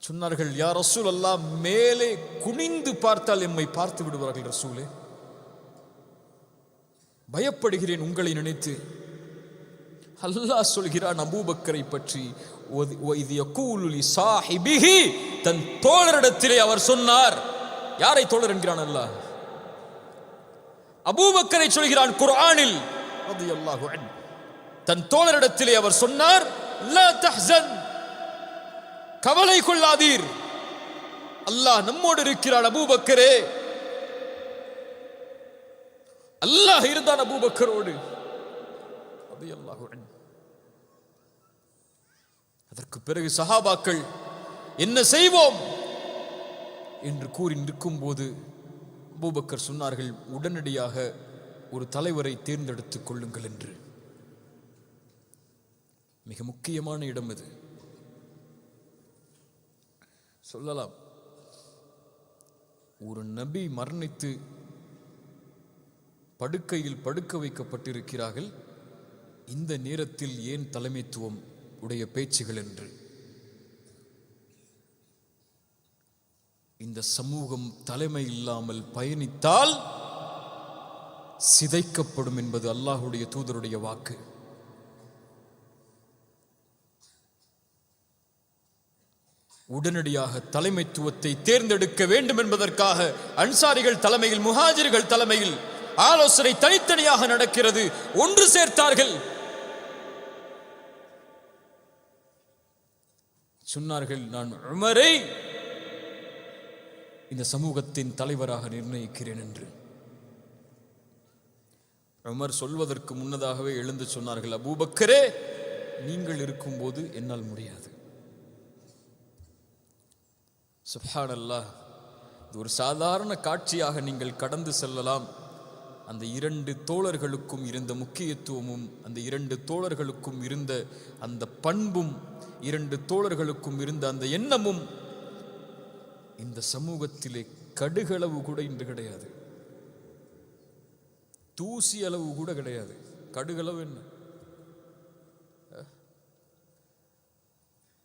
சொன்னார்கள், யா ரசூல் அல்லாஹ், மேலே குனிந்து பார்த்தால் எம்மை பார்த்து விடுவார்கள் ரசூலே, பயப்படுகிறேன் உங்களை நினைத்து. அல்லாஹ் சொல்கிறான் அபூபக்கரை பற்றி, தன் தோழரிடத்திலே அவர் சொன்னார். யாரை தோழர் என்கிறான் அல்லாஹ்? அபூபக்கரை சொல்கிறான் குர்ஆனில் ரலியல்லாஹு அன்ஹு. தன் தோழரிடத்திலே அவர் சொன்னார், லா தஹ்சன், கவலை கொள்ளாதீர், அல்லாஹ் நம்மோடு இருக்கிறான். அபூபக்கரே, அல்லாஹ் இருந்தான் அபூபக்கரோடு ரலியல்லாஹு அன்ஹு. அதற்கு பிறகு சஹாபாக்கள் என்ன செய்வோம் என்று கூறி நிற்கும் போது அபூபக்கர் சொன்னார்கள், உடனடியாக ஒரு தலைவரை தேர்ந்தெடுத்துக் கொள்ளுங்கள் என்று. மிக முக்கியமான இடம் இது. சொல்லலாம், ஒரு நபி மரணித்து படுக்கையில் படுக்க வைக்கப்பட்டிருக்கிறார்கள், இந்த நேரத்தில் ஏன் தலைமைத்துவம் உடைய பேச்சுகள் என்று. இந்த சமூகம் தலைமை இல்லாமல் பயணித்தால் சிதைக்கப்படும் என்பது அல்லாஹுடைய தூதருடைய வாக்கு. உடனடியாக தலைமைத்துவத்தை தேர்ந்தெடுக்க வேண்டும் என்பதற்காக அன்சாரிகள் தலைமையில், முஹாஜிர்கள் தலைமையில் ஆலோசனை தனித்தனியாக நடக்கிறது. ஒன்று சேர்த்தார்கள். சொன்னார்கள், நான் உமரை இந்த சமூகத்தின் தலைவராக நிர்ணயிக்கிறேன் என்று. உமர் சொல்வதற்கு முன்னதாகவே எழுந்து சொன்னார்கள், அபூபக்கரே, நீங்கள் இருக்கும்போது என்னால் முடியாது. சுப்ஹானல்லாஹ். இது ஒரு சாதாரண காட்சியாக நீங்கள் கடந்து செல்லலாம். அந்த 2 தோழர்களுக்கும் இருந்த முக்கியத்துவமும், அந்த 2 தோழர்களுக்கும் இருந்த அந்த பண்பும், 2 தோழர்களுக்கும் இருந்த அந்த எண்ணமும் இந்த சமூகத்திலே கடுகளவு கூட இன்று கிடையாது. தூசி அளவு கூட கிடையாது. கடுகளவு என்ன?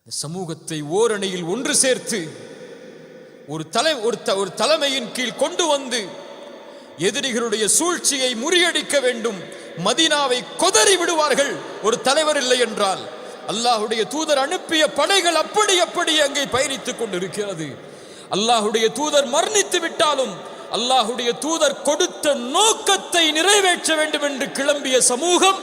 சமூகத்தை ஓரணியில் ஒன்று சேர்த்து ஒரு தலைமையின் கீழ் கொண்டு வந்து எதிரிகளுடைய சூழ்ச்சியை முறியடிக்க வேண்டும். மதீனாவை கொதறி விடுவார்கள் ஒரு தலைவர் இல்லை என்றால். அல்லாஹுடைய தூதர் அனுப்பிய படைகள் அப்படி அங்கே பயணித்துக் கொண்டிருக்கிறது. அல்லாஹுடைய தூதர் மரணித்து விட்டாலும் அல்லாஹுடைய தூதர் கொடுத்த நோக்கத்தை நிறைவேற்ற வேண்டும் என்று கிளம்பிய சமூகம்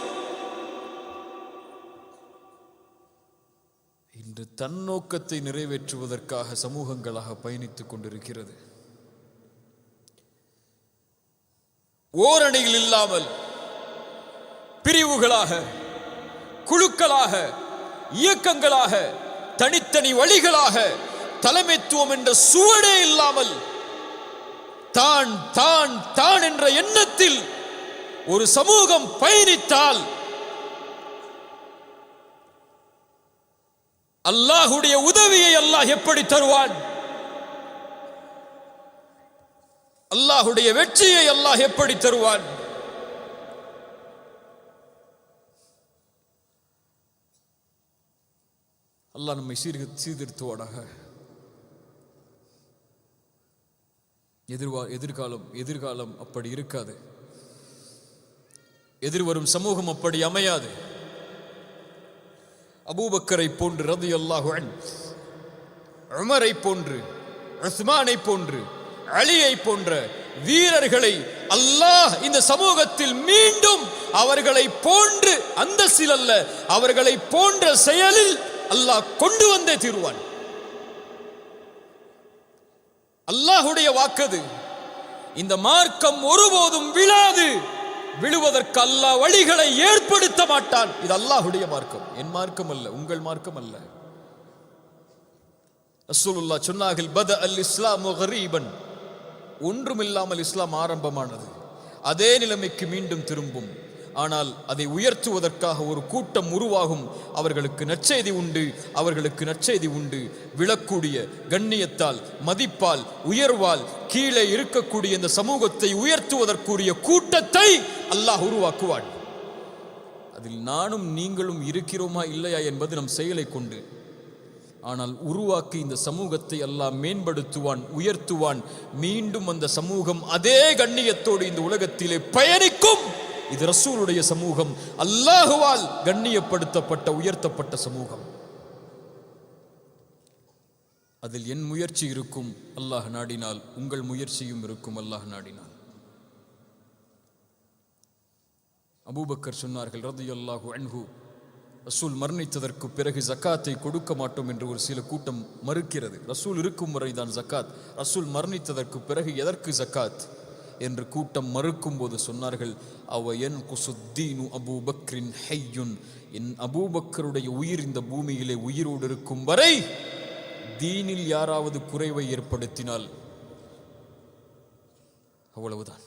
இன்று தன் நோக்கத்தை நிறைவேற்றுவதற்காக சமூகங்களாக பயணித்துக் கொண்டிருக்கிறது. ஓரணியில் இல்லாமல் பிரிவுகளாக, குழுக்களாக, இயக்கங்களாக, தனித்தனி வழிகளாக, தலைமைத்துவம் என்ற சுவடே இல்லாமல் தான் தான் தான் என்ற எண்ணத்தில் ஒரு சமூகம் பயணித்தால் அல்லாஹுடைய உதவியை அல்லாஹ் எப்படி தருவான்? அல்லாஹுடைய வெற்றியை அல்லாஹ் எப்படி தருவான்? அல்லாஹ் நம்மை சீர்திருத்துவானாக. எதிர்காலம் அப்படி இருக்காது. எதிர்வரும் சமூகம் அப்படி அமையாது. அபூபக்கரை போன்று ரலியல்லாஹு அன்ஹு, உமரை போன்று, உஸ்மானை போன்று, அலியை போன்ற வீரர்களை அல்லாஹ் இந்த சமூகத்தில் மீண்டும் அவர்களை போன்று அந்தஸ்தில் அல்ல, அவர்களை போன்ற செயலில் அல்லாஹ் கொண்டு வந்தே தீருவான். அல்லாஹுடைய வாக்கது. இந்த மார்க்கம் ஒருபோதும் விழாது. விழுவதற்கு அல்லாஹ் வழிகளை ஏற்படுத்த மாட்டான். இது அல்லாஹுடைய மார்க்கம், என் மார்க்கம் அல்ல, உங்கள் மார்க்கம் அல்ல. ரசூலுல்லாஹ் சொன்னார்கள், பத அல் இஸ்லாமு கரீபன், ஒன்றுமில்லாமல் இஸ்லாம் ஆரம்பமானது, அதே நிலைமைக்கு மீண்டும் திரும்பும். ஆனால் அதை உயர்த்துவதற்காக ஒரு கூட்டம் உருவாகும். அவர்களுக்கு நற்செய்தி உண்டு, அவர்களுக்கு நற்செய்தி உண்டு. விழக்கூடிய கண்ணியத்தால், மதிப்பால், உயர்வால் கீழே இருக்கக்கூடிய இந்த சமூகத்தை உயர்த்துவதற்குரிய கூட்டத்தை அல்லாஹ் உருவாக்குவான். அதில் நானும் நீங்களும் இருக்கிறோமா இல்லையா என்பது நம் செயலை கொண்டு. ஆனால் உருவாக்கி இந்த சமூகத்தை அல்லாஹ் மேம்படுத்துவான், உயர்த்துவான். மீண்டும் அந்த சமூகம் அதே கண்ணியத்தோடு இந்த உலகத்திலே பயணிக்கும். இது ரசூலுடைய சமூகம், அல்லாஹுவால் கண்ணியப்படுத்தப்பட்ட உயர்த்தப்பட்ட சமூகம். அதில் என் முயற்சி இருக்கும் அல்லாஹ் நாடினால், உங்கள் முயற்சியும் இருக்கும் அல்லாஹ் நாடினால். அபூபக்கர் சொன்னார்கள் ரலியல்லாஹு அன்ஹு, ரசூல் மரணித்ததற்கு பிறகு ஜக்காத்தை கொடுக்க மாட்டோம் என்று ஒரு சில கூட்டம் மறுக்கிறது. ரசூல் இருக்கும் வரைதான் ஜக்காத், ரசூல் மரணித்ததற்கு பிறகு எதற்கு ஜக்காத் என்று கூட்டம் மறுக்கும் போது சொன்னார்கள், அவயன் குசுத்தீனு அபூபக்ரின் ஹையுன், என் அபூபக்கருடைய உயிர் இந்த பூமியிலே உயிரோடு இருக்கும் வரை தீனில் யாராவது குறைவை ஏற்படுத்தினால் அவ்வளவுதான்.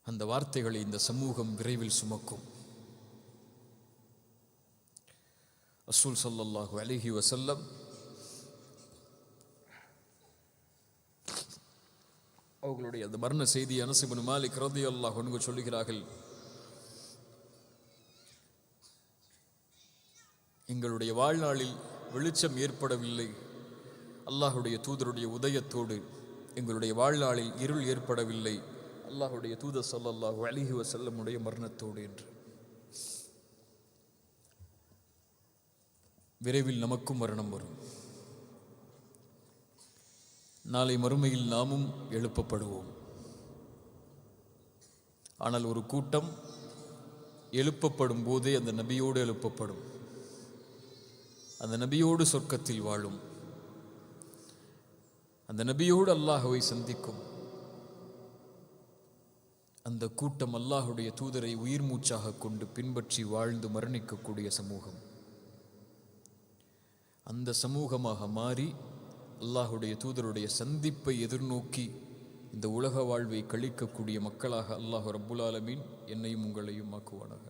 அந்த வார்த்தைகளை இந்த சமூகம் விரைவில் சுமக்கும். ரசூல் ஸல்லல்லாஹு அலைஹி வஸல்லம் அவர்களுடைய அந்த மரண செய்தி அனஸ் இப்னு மாலிக் ரலியல்லாஹு அன்ஹு சொல்லுகிறார்கள், எங்களுடைய வாழ்நாளில் வெளிச்சம் ஏற்படவில்லை அல்லாஹுடைய தூதருடைய உதயத்தோடு, எங்களுடைய வாழ்நாளில் இருள் ஏற்படவில்லை அல்லாஹுடைய தூதர் ஸல்லல்லாஹு அலைஹி வஸல்லமுடைய மரணத்தோடு என்று. விரைவில் நமக்கும் மரணம் வரும். நாளை மறுமையில் நாமும் எழுப்பப்படுவோம். ஆனால் ஒரு கூட்டம் எழுப்பப்படும் போதே அந்த நபியோடு எழுப்பப்படும். அந்த நபியோடு சொர்க்கத்தில் வாழும். அந்த நபியோடு அல்லாஹ்வை சந்திக்கும். அந்த கூட்டம் அல்லாஹுடைய தூதரை உயிர் மூச்சாக கொண்டு பின்பற்றி வாழ்ந்து மரணிக்கக்கூடிய சமூகம். அந்த சமூகமாக மாறி அல்லாஹுடைய தூதருடைய சந்திப்பை எதிர்நோக்கி இந்த உலக வாழ்வை கழிக்கக்கூடிய மக்களாக அல்லாஹ் ரப்புல் ஆலமீன் என்னையும் உங்களையும் ஆக்குவானாக.